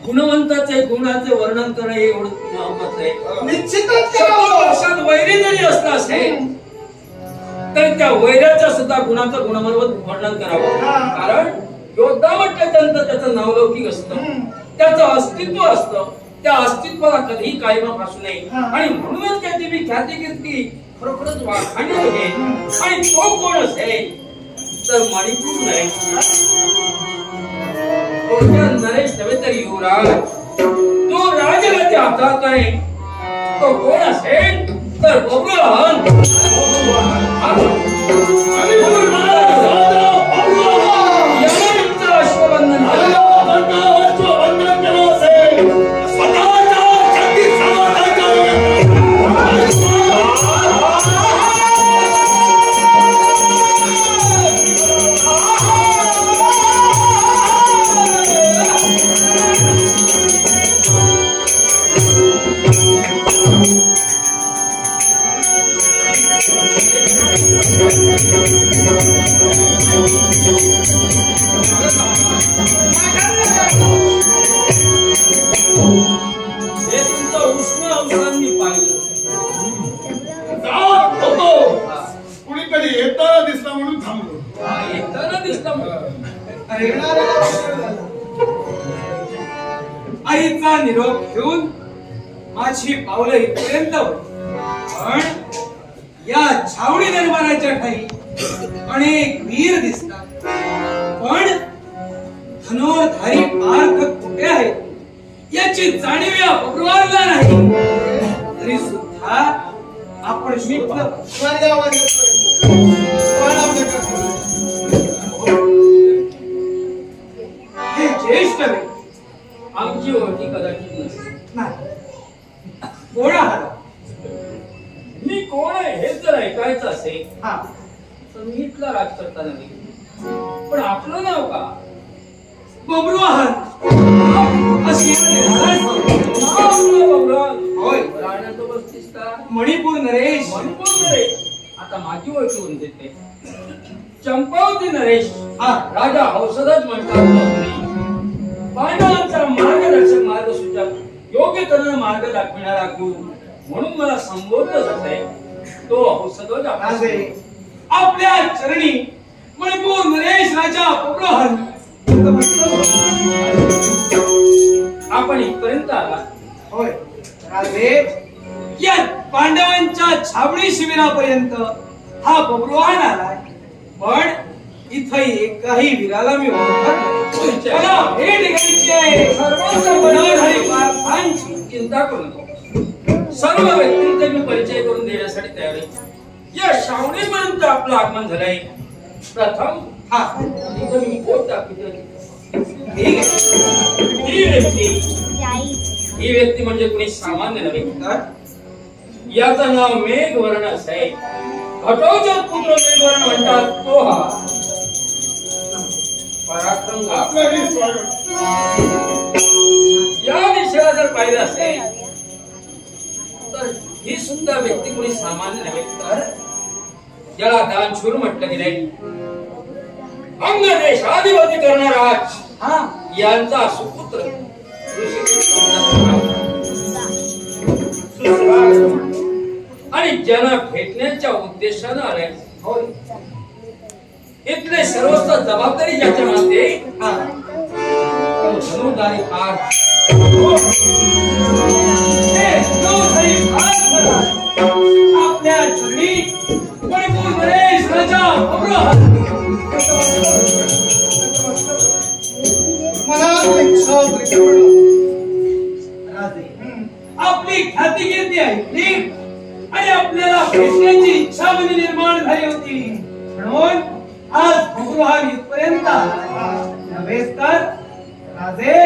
गुणवंताचे गुणाचे वर्णन करणं हे एवढं महत्वाचं आहे. निश्चितच 100 वर्षात वैरी जरी असला असेल तर त्या वैराच्या सुद्धा गुणांचं गुणवर्णन वर्णन करावं. कारण योद्धा म्हटल्यानंतर त्याचं नावलौकिक असतं, त्याचं अस्तित्व असतं. त्या अस्तित्वाला कधीही कायमा फासू नये. आणि म्हणूनच त्याची मी ख्याती कीर्ती खरोखरच वाखाणली होते. आणि तो कोण असेल तर मणिपूर नरेश. नरेश नव्हे तर युवराज. तो राजगती हातात आहे. तो कोण असेल तर बबरूवाहन. यमदूतचं अश्वबंधन केलं. हे तुमचं उष्ण अवसान मी पाहिलं. कुणीतरी येताना दिसला म्हणून थांबलो. येताना दिसला म्हणून. आईचा निरोप घेऊन माझी पावलं इथपर्यंत होती. पण या छावणी दरबाराच्या ठाई अनेक वीर दिसतात. पण धनुर्धारी पार्थ कुठे आहेत याची जाणीव या बबरूवाहनला नाही. तरी सुद्धा आपण हे ज्येष्ठ आमची ओळखी कदाचित नसेल. नाही. कोण आहात? मी कोण आहे हे जर ऐकायचं असेल हा, तर मी इथला राजकर्ता नव्हे. पण आपलं नाव का? बबरूवाहन. होय. राहण्याचं बसतीस का? मणिपूर नरेश. मणिपूर नरेश. आता माझी ओळख होऊन देते. चंपावती नरेश. हा. राजा हौसदाच म्हणतात. पांडवांचा मार्गदर्शक मार्गसूचक योग्य करणं मार्ग दाखविणारा गुरु म्हणून मला संबोधलं जात आहे. तो हौसदच आपला. आपल्या चरणी मणिपूर नरेश राजा बब्रुवाहन आपण इथपर्यंत आला. होय राजे, या पांडवांच्या छावणी शिबिरापर्यंत हा बब्रुवाहन आलाय, पण इथं एकाही वीराला मी ओळखत नाही. मला भेट घ्यायची आहे. सर्वांच्या मनाधारी पार्थांची चिंता करू नको. सर्व व्यक्तींचा मी परिचय करून देण्यासाठी तयार आहे. या श्रावणीपर्यंत आपलं आगमन झालंय. प्रथम इथं मी बोट दाखवतो. ठीक आहे. ही व्यक्ती म्हणजे कोणी सामान्य नव्हे, तर याचं नाव मेघवर्ण असं आहे. घटोत्कच पुत्र मेघवर्ण म्हणतात तो हा पराक्रम. आपलंही स्वागत. या दिशेला जर पाहिलं असेल तर ही सुद्धा व्यक्ती कोणी सामान्य नव्हे, तर ज्याला दानशूर म्हटलं गेलंय. अंग देशाधिपती करणारा यांचा सुपुत्र आणि ज्यांना भेटण्याच्या उद्देशानं आले. इथले सर्वस्व जबाबदारी ज्याच्या मानते धनुर्धारी फार आपल्या चरणी मणिपूर नरेश राजा बब्रुवाहन आपली ख्याती कीर्ती ऐकली आणि आपल्याला भेटण्याची इच्छा मध्ये निर्माण झाली होती, म्हणून आज बब्रुवाहन इथपर्यंत नव्हेच तर राजे,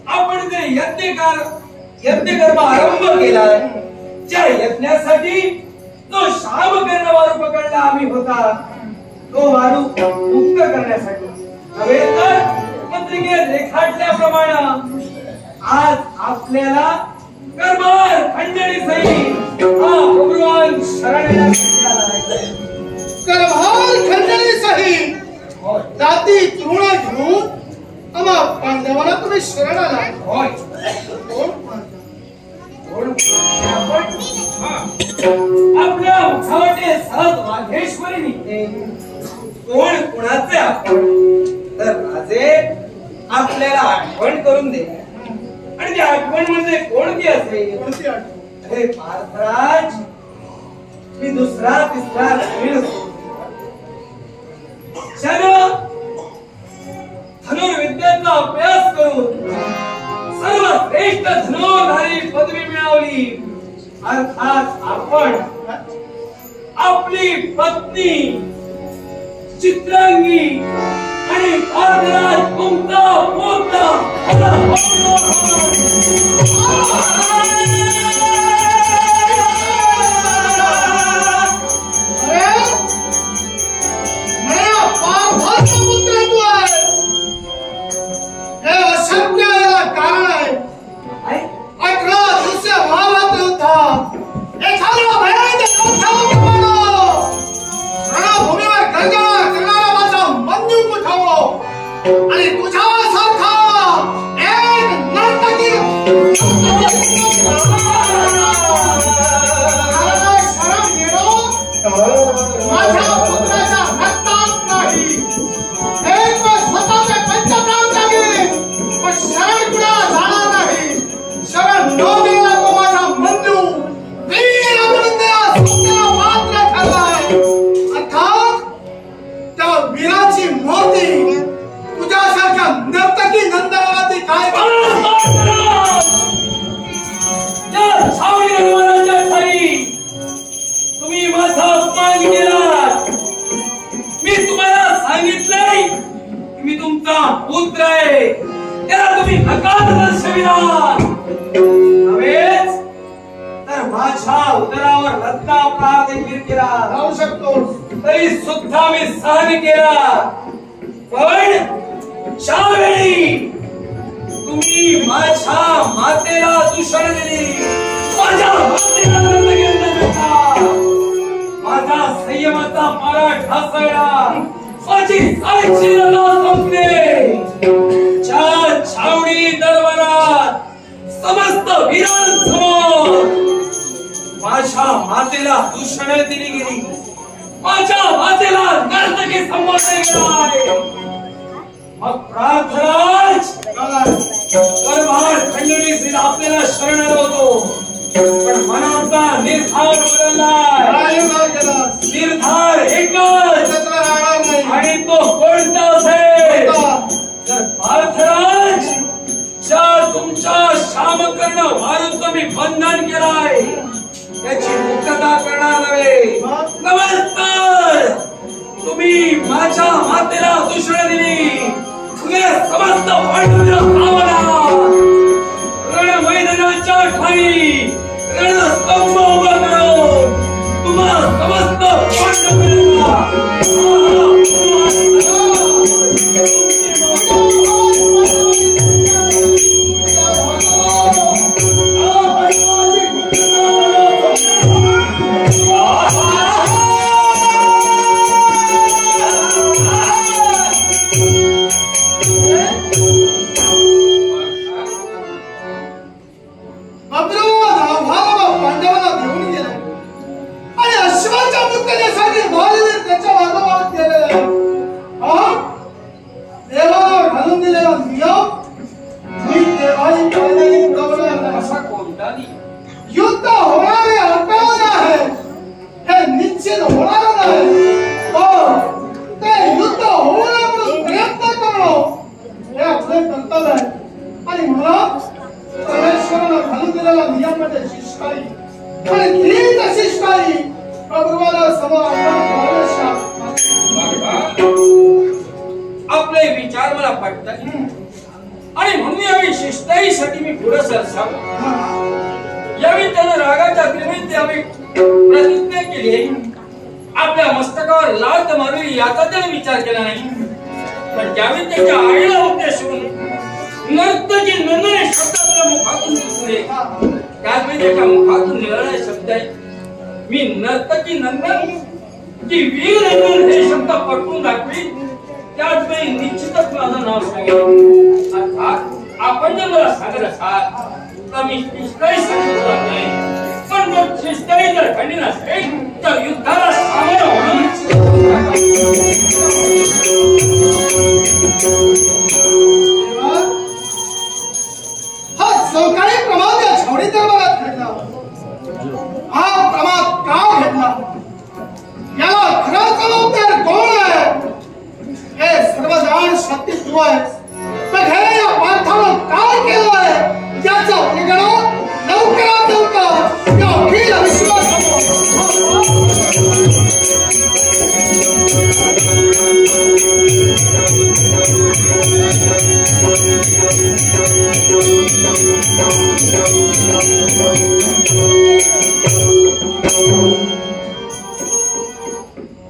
आपण जे यज्ञकर्म आरंभ केलाय, ज्या यज्ञासाठी जो शामकर्ण वारू पकडला आम्ही होता, तो वारू मुक्त करण्यासाठी नव्हे तर पत्रिकेत रेखाटल्याप्रमाणे आज आपल्याला करमार खंडणी सहित हा बब्रुवाहन शरण येण्यासाठी आला. करभार खंडणी सहित जाती तृण घेऊन आम्हा पांडवांना तुम्ही शरण आला. होय, आपल्या उठावटे सहज वाघेश्वरी निघते. कोण कुणाचे आपण, तर राजे आपल्याला आठवण करून दे. आणि ती आठवण म्हणजे कोणती असेल? अरे पार्थराज, मी दुसरा तिसरा नवीन धनुर्विद्येचा अभ्यास करून सर्वश्रेष्ठ धनुर्धारी पदवी मिळवली. अर्थात आपण आपली पत्नी चित्रांगी आणि पार्थराज मुक्ता आणि तुझ्यासारखा एक नर्तकी माझ्या पुत्राच्या रक्तात नाही. एक स्वतःचे पंचप्राण लागेल, पण शरण कुणा जाणार नाही. शरण न गेला तो माझा मंजू वीर अमृत्या मात्र ठरलाय. अर्थात त्या वीराची मूर्ती तुझ्यासारख्या नर्तकी नंदनाची काय तुम्ही माझा अपमान केला. मी तुम्हाला सांगितलंय की मी तुमचा पुत्र आहे, त्याला तुम्ही नकार दर्शविला. नव्हेच तर माझ्या उदरावर रत्नापराध देखील केला. राहू शकतो तरी सुद्धा मी सहन केला. पण ज्यावेळी तुम्ही माझ्या मातेला दूषण दिली, माझ्या मातेला दंड घेतला, माझा संयमाचा पारा ढासळला, माझी सायची लढा संपली. ज्या छावणी दरबारात समस्त वीरांसमोर माझ्या मातेला दूषण दिली गेली, माझ्या मातेला नर्तकी संबोधले गेलाय. मग प्रार्थराज करभार खंडणी आपल्याला शरण होतो, पण मनाचा निर्धार बदललाय. निर्धार एकच आणि तो कोणता असेल तर पार्थराज, ज्या तुमच्या शामकर्ण मारून मी बंधन केलाय त्याची मुक्तता करणार नव्हे. नमस्कार, तुम्ही माझ्या मातेला दुसरं दिली, समस्त पांडवांना रण मैदानाच्या ठाई रणस्तंभ उभा करून तुम्हा समस्त पांडवांना युद्ध होणारे अपमान आहे हे निश्चित होणार नाही. ते युद्ध होऊ नये म्हणून प्रयत्न करणं हे आपले कर्तव्य आहे. आणि म्हणून परमेश्वरानं घालून दिलेला नियम म्हणजे शिष्टाई, आणि हीच शिष्टाई प्रभुवाला समोर आपले विचार मला पटतात आणि म्हणून यावेळी शिष्टाईसाठी मी पुढे सरसावलो. यावेळी त्यानं रागाच्या त्रिमिती आम्ही प्रतिज्ञा केली. आपल्या मस्तकावर लात मारली याचा त्याने विचार केला नाही, पण ज्यावेळी त्याच्या आईला उद्देशून नर्तकी नंदने शब्द आपल्या मुखातून दिसले, त्यावेळी त्याच्या मुखातून निघालेले शब्द आहेत, मी नर्तकी नंदन की वीर नंदन हे शब्द पटवून दाखवी. त्याच वेळी निश्चितच माझं नाव सांगेल. अर्थात आपण जर मला सांगत असाल तर मी शिष्टाई सांगत नाही, पण जर शिष्टाई जर खंडित असेल तर युद्धाला सामोरं होणं. हा जो काही प्रमाद या छावणी दरबारात घडला, हा प्रमाद का घडला, याला खरा जबाबदार कोण आहे हे सर्वजाण शक्तित्व आहे. पण हे या पार्थानं काय केलं आहे त्याचा उलगडा लवकरात लवकर या अखिल विश्वासमोर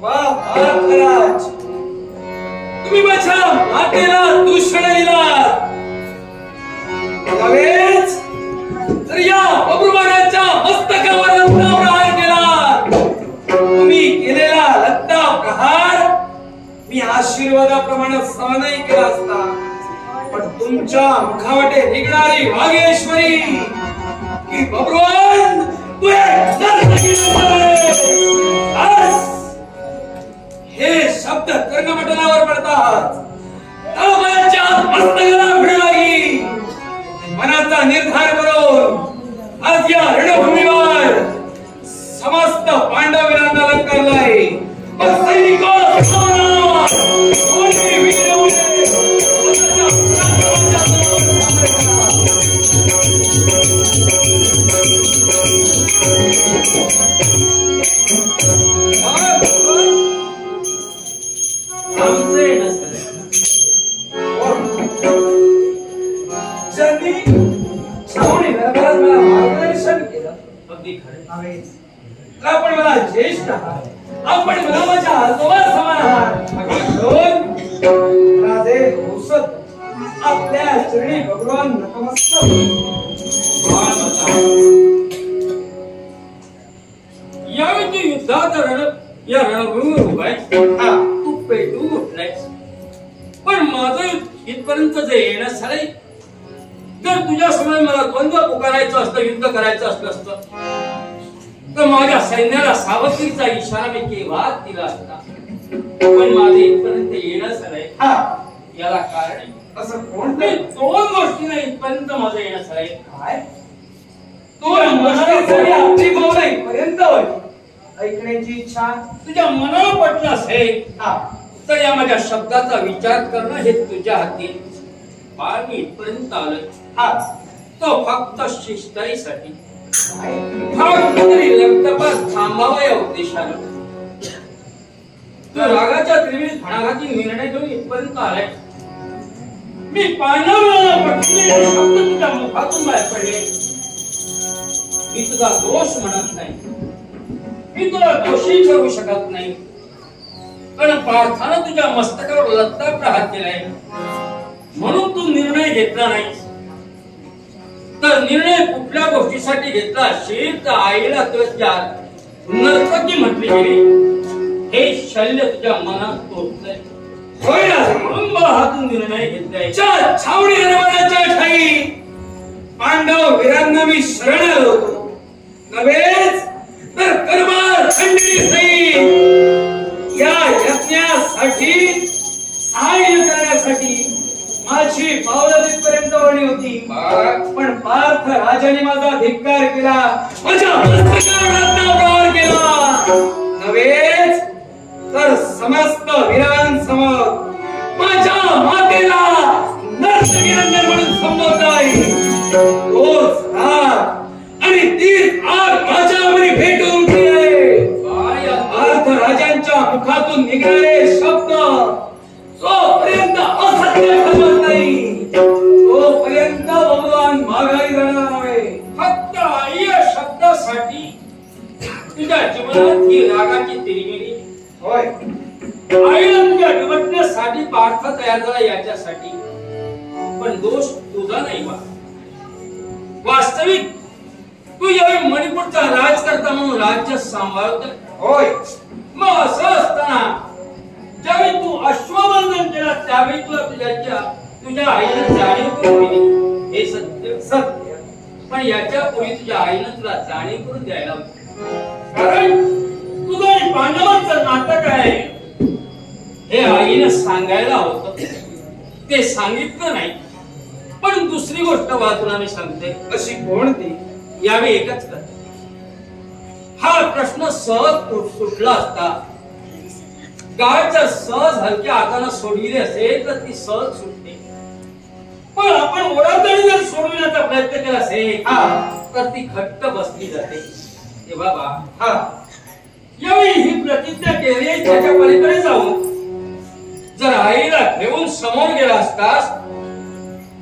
वाह पार्थराज, तुम्ही माझ्या मातेला दूषण दिला. नव्हेच तर या बब्रुवानाच्या मस्तकावर लत्ता प्रहार केला. तुम्ही केलेला लत्ता प्रहार मी आशीर्वादाप्रमाणे सहनही केला असता, पण तुमच्या मुखावटे निघणारी वागेश्वरी की बब्रुवान तू एक नर्तकी आहेस हे शब्द कर्णमंडलावर पडतात. तळमळाच्या मस्तकाला भिड लागली. मनाचा निर्धार करून आज या रणभूमीवर समस्त पांडवीरांना अलंकारलाय. पण सैनिको आपण मला ज्येष्ठ आहात, आपण मला माझ्या आजोबा समान आहात. राजे औषध आपल्या चरणी भगवान नतमस्तक. यावेळी तू युद्धात या रणभूमीवर उभाय, तू पेटू उठलायस. पण माझं इथपर्यंत जे येणं झालंय, जर तुझ्या समोर मला द्वंद्व पुकारायचं असतं, युद्ध करायचं असलं असतं तर माझ्या सैन्याला सावधगिरीचा इशारा मी केव्हा दिला असता. पण माझे इथपर्यंत येणं झालंय याला कारण आहे. असं कोणतं? दोन गोष्टीने इथपर्यंत माझं येणं झालंय. काय? दोन गोष्टी आपली बोल इथपर्यंत होईल ऐकण्याची इच्छा तुझ्या मनाला पटलं असेल तर या माझ्या शब्दाचा विचार करणं हे तुझ्या हाती. फार मी इथपर्यंत आलोय तो फक्त शिस्ताईसाठी, कुठेतरी रक्तपात थांबावा या उद्देशानं. तू रागाच्या त्रिवेणी घणाघाती निर्णय घेऊन इथपर्यंत आलाय. मी पाण्याला पटले शब्द तुझ्या मुखातून बाहेर पडले. मी तुझा दोष म्हणत नाही, मी तुला दोषी ठरवू शकत नाही, पण पार्थानं तुझ्या मस्तकावर लत्ता प्रहार केलाय म्हणून तू निर्णय घेतला नाही. तर निर्णय कुठल्या गोष्टीसाठी घेतला असेल तर आईला तुझ्या नर्तकी म्हटली गेली हे शल्य तुझ्या मनात तोडलंय. होय ना म्हणून मला हातून निर्णय घेतलाय. छावणी निर्माणाच्या ठाई पांडव वीरांना मी शरण आलो होतो. नव्हेच तर करमार खंडणी सैनिक या यज्ञासाठी सहाय्य करण्यासाठी माझी पावलं तिथपर्यंत वळली होती. पण पार्थ राजाने माझा धिक्कार केला, माझ्या मस्तकावर प्रहार केला. नव्हेच तर समस्त वीरांसमोर माझ्या मातेला नरसंगिरंजन म्हणून संबोधताय. तोच राग आणि तीच आग माझ्यावर भेटून गेले. पार्थ राजांच्या मुखातून निघाले शब्द जोपर्यंत असत्य ठरत नाही तोपर्यंत भगवान माघारी जाणार नव्हे. फक्त आई या शब्दासाठी तुझ्या जीवनात ही रागाची तिरमिरी. होय आईला तुझ्या निवडण्यासाठी पार्थ तयार झाला याच्यासाठी. पण दोष तुझा नाही बा. वास्तविक तू यावेळी मणिपूरचा राजकर्ता म्हणून राज्य सांभाळतोय. होय मग असं असताना ज्यावेळी तू अश्वबंधन केला त्यावेळी तुला तुझ्या आईने जाणीव करून दिली हे सत्य सत्य. पण याच्या पूर्वी तुझ्या आईने तुला जाणीव करून द्यायला होती. कारण तुझं आणि पांडवांचं नाटक आहे हे आईने सांगायला होतं. ते सांगितलं नाही. पण दुसरी गोष्ट तुला मी सांगते. अशी कोणती? यावेळी एकच कर. हा प्रश्न सहज सुटला असता, गाड जर सहज हलक्या हाताने सोडविली असेल तर ती सहज सुटते. पण आपण ओढाताणी जर सोडविण्याचा प्रयत्न केला असेल तर ती घट्ट बसली जाते. हे बाबा यावेळी ही प्रतिज्ञा केली त्याच्या पलीकडे जाऊन जर आईला घेऊन समोर गेला असतास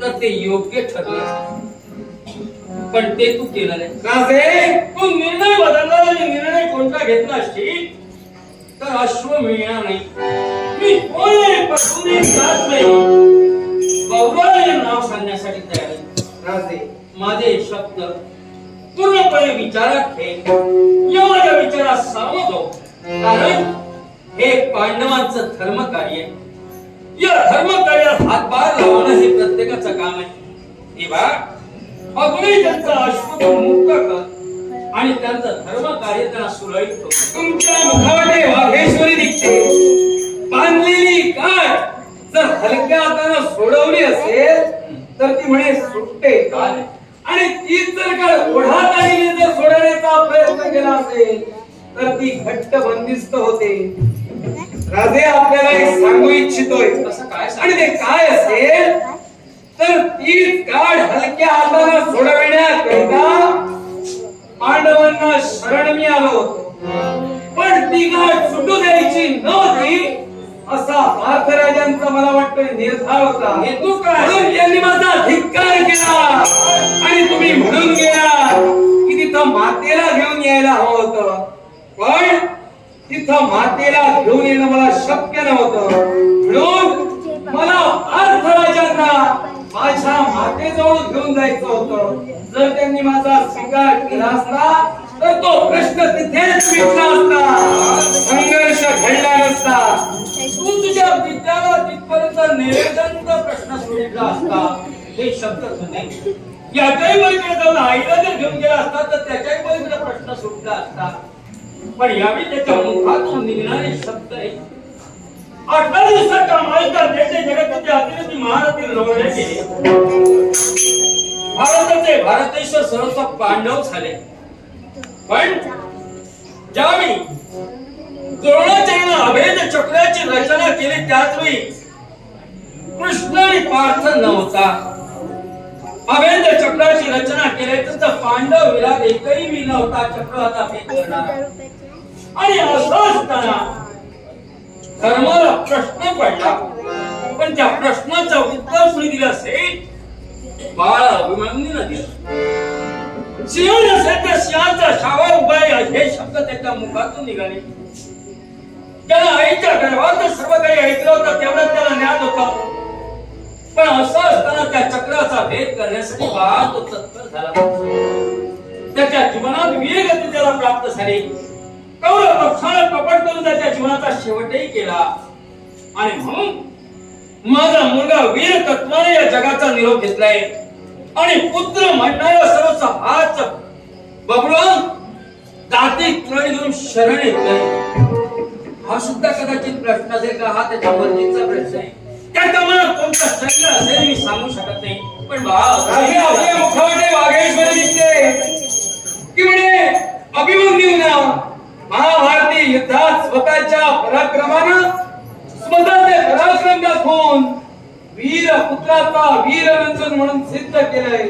तर ते योग्य ठरलं. पण ते तू केलं नाही. राजे तू निर्णय बदलला आणि निर्णय कोणता घेतला असशील तर अश्व मिळणार नाही. मी कोणी पटवून जात नाही. गौरवाने नाव सांगण्यासाठी तयार आहे. राजे माझे शब्द पूर्णपणे विचारात घे. या माझ्या विचारात सहमत हो. कारण हे पांडवांचं धर्म कार्य आहे. या धर्म कार्यात हातभार लावणं हे प्रत्येकाचं काम आहे. तेव्हा अगदी त्यांचा अश्व मुक्त कर आणि त्यांचं धर्म कार्य त्यांना सुरळीत हो. तुमच्या मुखावटे वाघेश्वरी दिसते. बांधलेली काय जर हलक्या हाताने सोडवली असेल तर ती म्हणे सुटते काय, आणि तीच जर काय ओढाताणीने जर सोडवण्याचा प्रयत्न केला असेल तर ती घट्ट बंदिस्त होते. राजे आपल्याला एक सांगू इच्छितोय. असं काय आणि ते काय असेल तर तीच गाड हलक्या हाताने सोडविण्याकरिता पांडवांना शरण मी आलो होतो. पण ती गाठ सुटू द्यायची नव्हती असा पार्थराजांचा मला वाटतं निर्धार होता. हेतू काय? म्हणून त्यांनी माझा धिक्कार केला आणि तुम्ही म्हणून गेला की तिथं मातेला घेऊन यायला हवं होतं. पण तिथं मातेला घेऊन येणं मला शक्य नव्हतं. म्हणून मला पार्थराजांना माझ्या मातेजवळ घेऊन जायचं होतं. जर त्यांनी माझा स्वीकार केला असता तर तो प्रश्न तिथेच मिटला असता, संघर्ष घडला नसता. तू तुझ्या विद्याला तिथपर्यंत निवेदनचा प्रश्न सोडला असता. हे शब्द तुझे याच्याही पलीकडे जाऊन आईला जर घेऊन गेला असता तर त्याच्याही पलीकडे प्रश्न सुटला असता. पण यावेळी त्याच्या मुखातून निघणारे शब्द आहे 18 दिवसात कमाईचा देश जगताचे अतिरथी महारथी लढवले गेले. भारतेश्वर सर्वस्व पांडव झाले. पण ज्यावेळी द्रोणाचार्याने अभेद चक्राची रचना केली त्याचवेळी कृष्ण आणि पार्थ नव्हता. अभेद चक्राची रचना केली तर पांडव विराट एकही मी नव्हता चक्राचा भेद करणार. आणि असं असताना धर्माला प्रश्न पडला. पण त्या प्रश्नाचं उत्तर कुणी दिलं असेल? बाळ अभिमन्यूने दिलं. सिंह नसेल तर सिंहाचा शावा उभा आहे हे शब्द त्याच्या मुखातून निघाले. त्याला आईच्या गर्भात सर्व काही ऐकलं होतं तेवढं त्याला ज्ञात होतं. पण असं असताना त्या चक्राचा भेद करण्यासाठी बाळ तो तत्पर झाला. त्याच्या जीवनात वीरगती त्याला प्राप्त झाली. कौरव पक्षाला कपट करून त्याच्या जीवनाचा शेवटही केला. आणि म्हणून माझा मुलगा वीर तत्वाने या जगाचा निरोप घेतलाय. आणि पुत्र म्हणणारा सर्वचा हाच बबळून दाती तुरणी घेऊन शरण येतोय. हा सुद्धा कदाचित प्रश्न असेल का? हा त्याच्या मर्जीचा प्रश्न आहे. त्याच्या मनात कोणता शंका असेल मी सांगू शकत नाही. पण आपले मुखवटे वाघेश्वरी दिसते की म्हणे अभिमन्यूना महाभारती युद्धात स्वतःच्या पराक्रमानं स्वतःचे पराक्रम दाखवून वीर पुत्राचा वीररंजन म्हणून सिद्ध केलंय.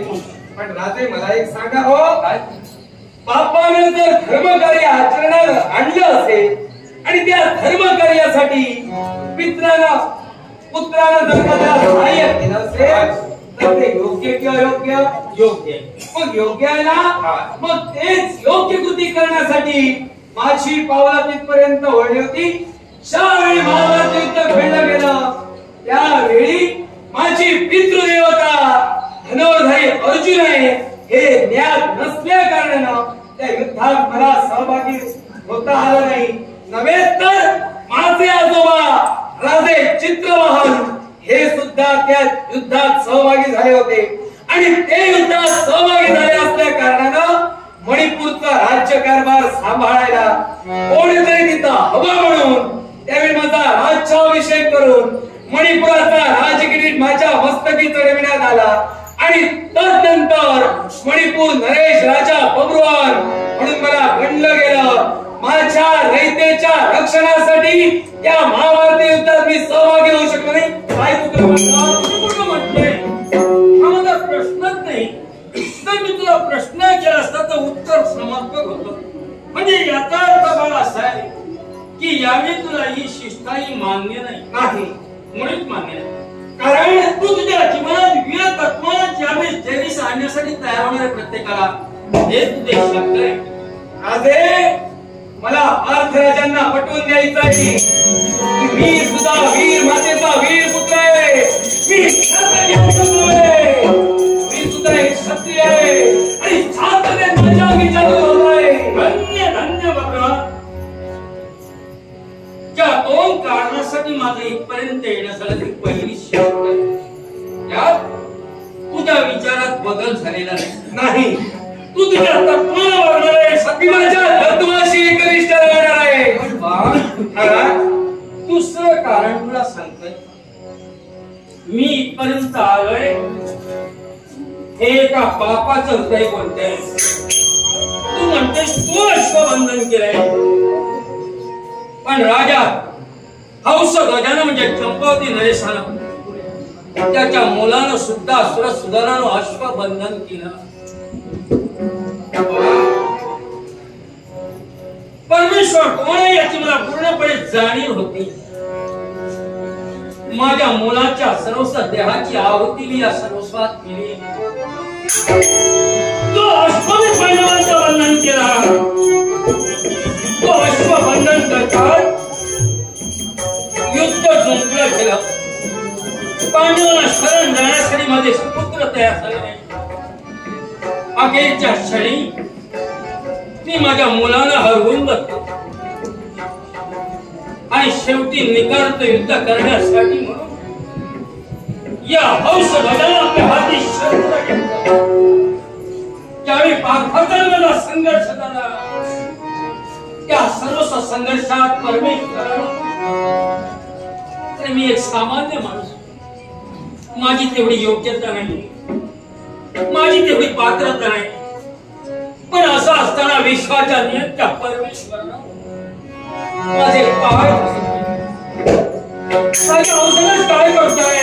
पण राजे मला एक सांगा हो, बापाने जर धर्मकार्य आचरणात आणलं असेल आणि त्या धर्मकार्यासाठी पित्राला पुत्राला जन्माला सहाय्य केलं असेल तर ते योग्य की अयोग्य? योग्य. मग योग्य आहे ना? मग तेच योग्य कृती करण्यासाठी माझी पावलं तिथपर्यंत वळली होती. ज्यावेळी महाभारत युद्ध खेळलं गेलं त्यावेळी माझी पितृदेवता धनुर्धारी अर्जुन आहे हे ज्ञात नसल्या कारणानं त्या युद्धात मला सहभागी होता आलं नाही. नव्हे तर माझे आजोबा राजे चित्रवाहन हे सुद्धा त्या युद्धात सहभागी झाले होते. आणि ते युद्धात सहभागी झाले असल्या कारणानं मणिपूरचा राज्यकारभार सांभाळायला कोणीतरी तिथं हवा म्हणून त्यावेळी माझा राज्याभिषेक करून मणिपुराचा राजकिरीट माझ्या मस्तकी चढविण्यात आला. आणि तदनंतर मणिपूर नरेश राजा बब्रुवान म्हणून मला गणलं गेलं. माझ्या रयतेच्या रक्षणासाठी त्या महाभारती युद्धात मी सहभागी होऊ शकलो नाही. काय तुला म्हटलंय? हा माझा प्रश्नच नाही. तर मी तुला प्रश्न केला असता तर उत्तर समर्पक होतं. म्हणजे याचा अर्थ मला असा आहे की यावेळी तुला ही शिष्टाई मान्य नाही. मुळीच मान्य नाही. कारण तू तुझ्या जीवनात वीर तत्वानं ज्यावेळी जैविष आणण्यासाठी तयार होणाऱ्या प्रत्येकाला हे तुझे शब्द आहे. राजे मला पार्थराजांना पटवून द्यायचं आहे की मी सुद्धा वीर मातेचा वीर पुत्र आहे. मी सुद्धा एक क्षत्रिय आहे आणि छात्र माझ्या विचार आहे. धन्य धन्य बाबा. त्या दोन कारणासाठी माझं इथपर्यंत येण्यासाठी पहिली शेवट आहे. यात तुझ्या विचारात बदल झालेला नाही. तू तुझ्या तत्वाला वागणार आहे. सती माझ्या तत्वाशी एकनिष्ठ राहणार आहे. दुसरं कारण तुला सांगतोय. मी इथपर्यंत आलोय हे एका पापाचं हृदय बोलतंय. तू म्हणतेस तू अश्वबंधन केलंय. पण राजा हंस गजानन म्हणजे चंपावती नरेशानं त्याच्या मुलानं सुद्धा असुर सुधारानं अश्वबंधन केलं. परमेश्वर कोण आहे याची मला पूर्णपणे जाणीव होती. माझ्या मुलाच्या सर्वस्व देहाची आहुती मी या सर्वस्वात केली. तो अश्वनी पांडवांचं बंधन केला. तो अश्वबंधन करतात युद्ध जिंकलं गेलं. पांडवांना शरण जाण्यासाठी माझे सुपुत्र तयार झाले नाही. अखेरच्या क्षणी मी माझ्या मुलाला हरवून बसलो आणि शेवटी निकार्त युद्ध करण्यासाठी म्हणून या हंस गजाला आपल्या हाती शस्त्र घेतलं. ज्यावेळी पाखरचा संघर्ष झाला त्या सर्व संघर्षात परमेश्वरानं मी एक सामान्य माणूस, माझी तेवढी योग्यता नाही, माझी तेवढी पात्रता नाही, पण असं असताना विश्वाच्या नियंत्या परमेश्वरानं माझे पाय औषधच काय करताय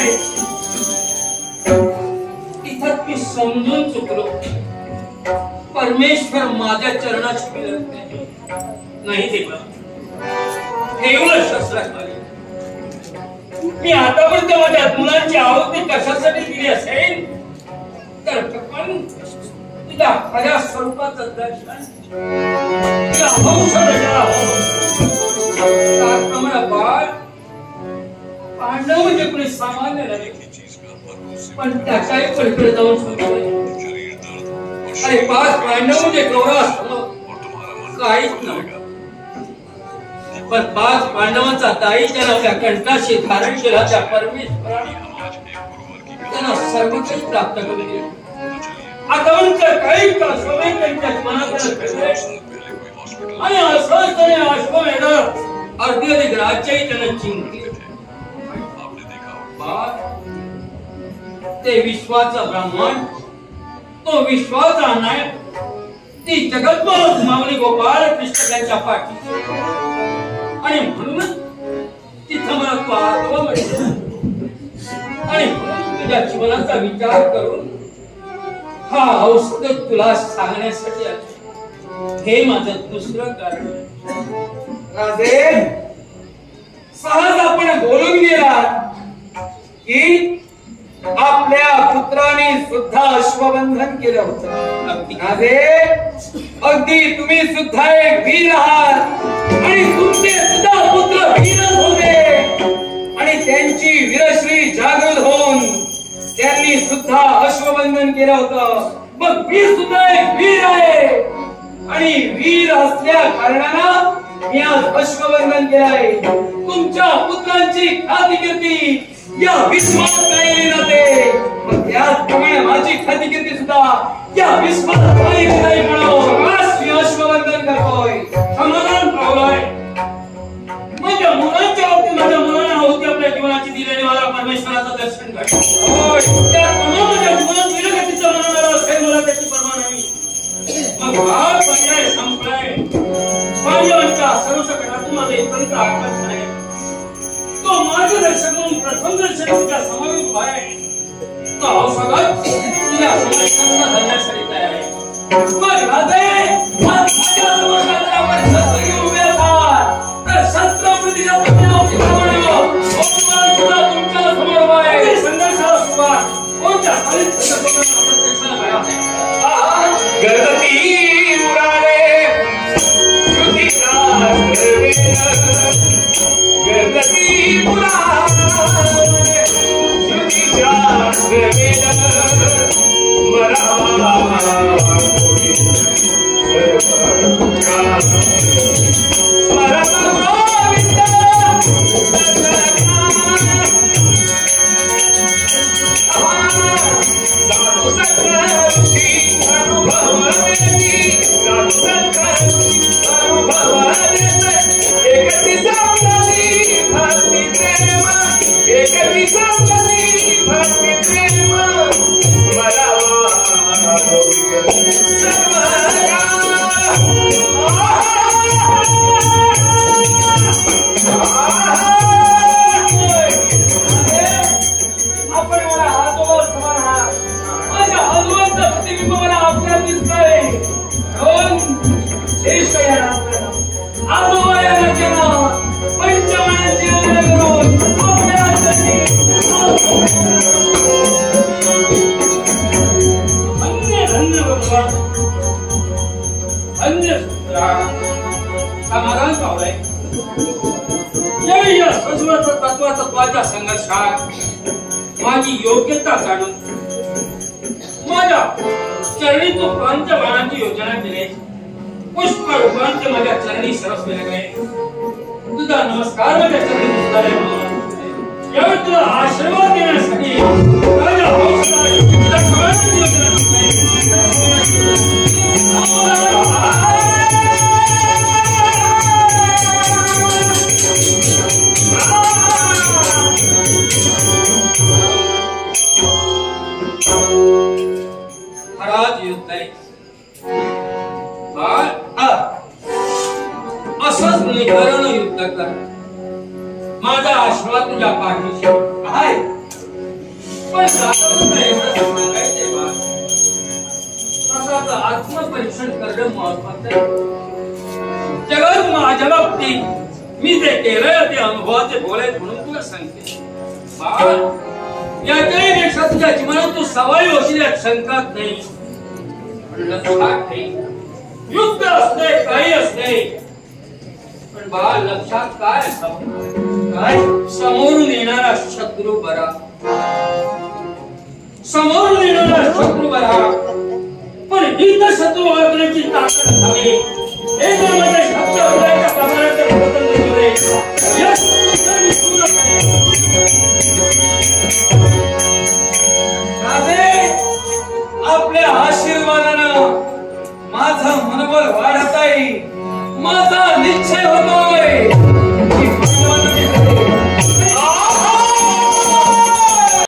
इथं मी समजून चुकलो. परमेश्वर माझ्या चरणाची विनंती नाही देवा, हे एवढं शस्त्र मी आतापर्यंत माझ्या मुलांची आहुती कशासाठी दिली असेल तर पण तुझ्या खऱ्या स्वरूपाचं दर्शन, तुझ्या बाळ पांडव म्हणजे कोणी सामान्य नव्हे, पण त्याच्याही पलीकडे जाऊन सोडले. अरे 5 पांडव म्हणजे गौरव काहीच नव्हतं, पण 5 पांडवांचा ताईच्या नावाच्या कंठाशी धारण केला त्या परमेश्वराने त्यांना सर्व काही प्राप्त करून दिले. आतापर्यंत काही काश्मीर त्यांच्या मनाकडे आणि असंच त्याने अश्वमेध अर्धी अधिक राज्यही त्यानं जिंकले. ते विश्वाचा ब्राह्मण, तो विश्वाचा नायक, ती जगतमाता माऊली गोपाळ कृष्ण त्यांच्या पाठी आणि म्हणूनच तिथं मला तो आत्मा मिळतो आणि तुझ्या जीवनाचा विचार करून हा औषध तुला सांगण्यासाठी आले. हे माझं दुसरं कारण. राजे, सहज आपण बोलून गेला की आपल्या पुत्राने सुद्धा अश्वबंधन केलं होतं. राजे, अगदी तुम्ही सुद्धा एक वीर आहात आणि तुमचे सुद्धा पुत्र वीरच होते आणि त्यांची वीरश्री जागृत होऊन त्यांनी सुद्धा अश्वबंधन केलं होतं. मग मी सुद्धा एक वीर आहे आणि वीर असल्या कारणानं मी आज अश्वबंधन केलं आहे. तुमच्या पुत्रांची ख्यातिकीर्ती या विश्वात गायली जाते, मग त्याचप्रमाणे माझी ख्यातिकीर्ती सुद्धा या विश्वात गायली जाईल म्हणून मी अश्वबंधन करतोय. समाधान पावलाय. माझ्या मुलांच्या बाबतीत माझ्या मुलांना होती आपल्या जीवनाची दिलेली मला परमेश्वराचं दर्शन घडलं. त्या माझ्या जीवनात विरगतीचं मनाला असेल मला त्याची पर्वा नाही. मग हा पर्याय संपलाय. पांडवांच्या सर्व सकटातून माझं एकंदर आकर्षण आहे. तो मार्गदर्शक म्हणून प्रथम दर्शन तुझ्या समोर उभा आहे. तो औषधात तुझ्या समाजाला धरण्यासाठी तयार आहे. मग राजे, माझ्या समोर आपण शस्त्र घेऊन उभे असाल तर शस्त्र प्रतिच्या प्रमाणे तुमच्या समोर उभा आहे. संघर्षाला सुरुवात कोणत्या गणपती उराळे गणपती उराळे समाधान पावलंय. या तत्वाच्या संघर्षात माझी योग्यता जाणून माझ्या चरणी तो प्रांतबाणाची योजना केली. पुष्प रूपांत माझ्या चरणी सरस्वती लागले. तुझा नमस्कार माझ्या चरणी दिसणारे म्हणून यावेळी तुला आशीर्वाद देण्यासाठी माझ्या हौसला योजना पाठीशी आहे. पण जाताना एवढं सांगायचंय बा, स्वतःचं आत्मपरीक्षण करणं महत्वाचं आहे. जगात माझ्या बाबतीत मी जे केलंय ते अनुभवाचे बोलाय म्हणून तुला सांगते. याच्याही पेक्षा तुझ्या जीवनात तू सवाई होशील यात शंकाच नाही. लक्षात ठेव, युद्ध असते काही असते, पण बा लक्षात काय असावं, काय समोरून येणारा शत्रू बरा, समोरून येणारा शत्रू बरा, पण हित शत्रू ओळखण्याची ताकद हवी. हे जर माझ्या शब्द हृदयाच्या प्रमाणाचे बदल नव्हे, या शत्रूचा निष्ठुर आहे. आपल्या आशीर्वादानं माझं मनोबल वाढत आहे, माझा निश्चय होतोय.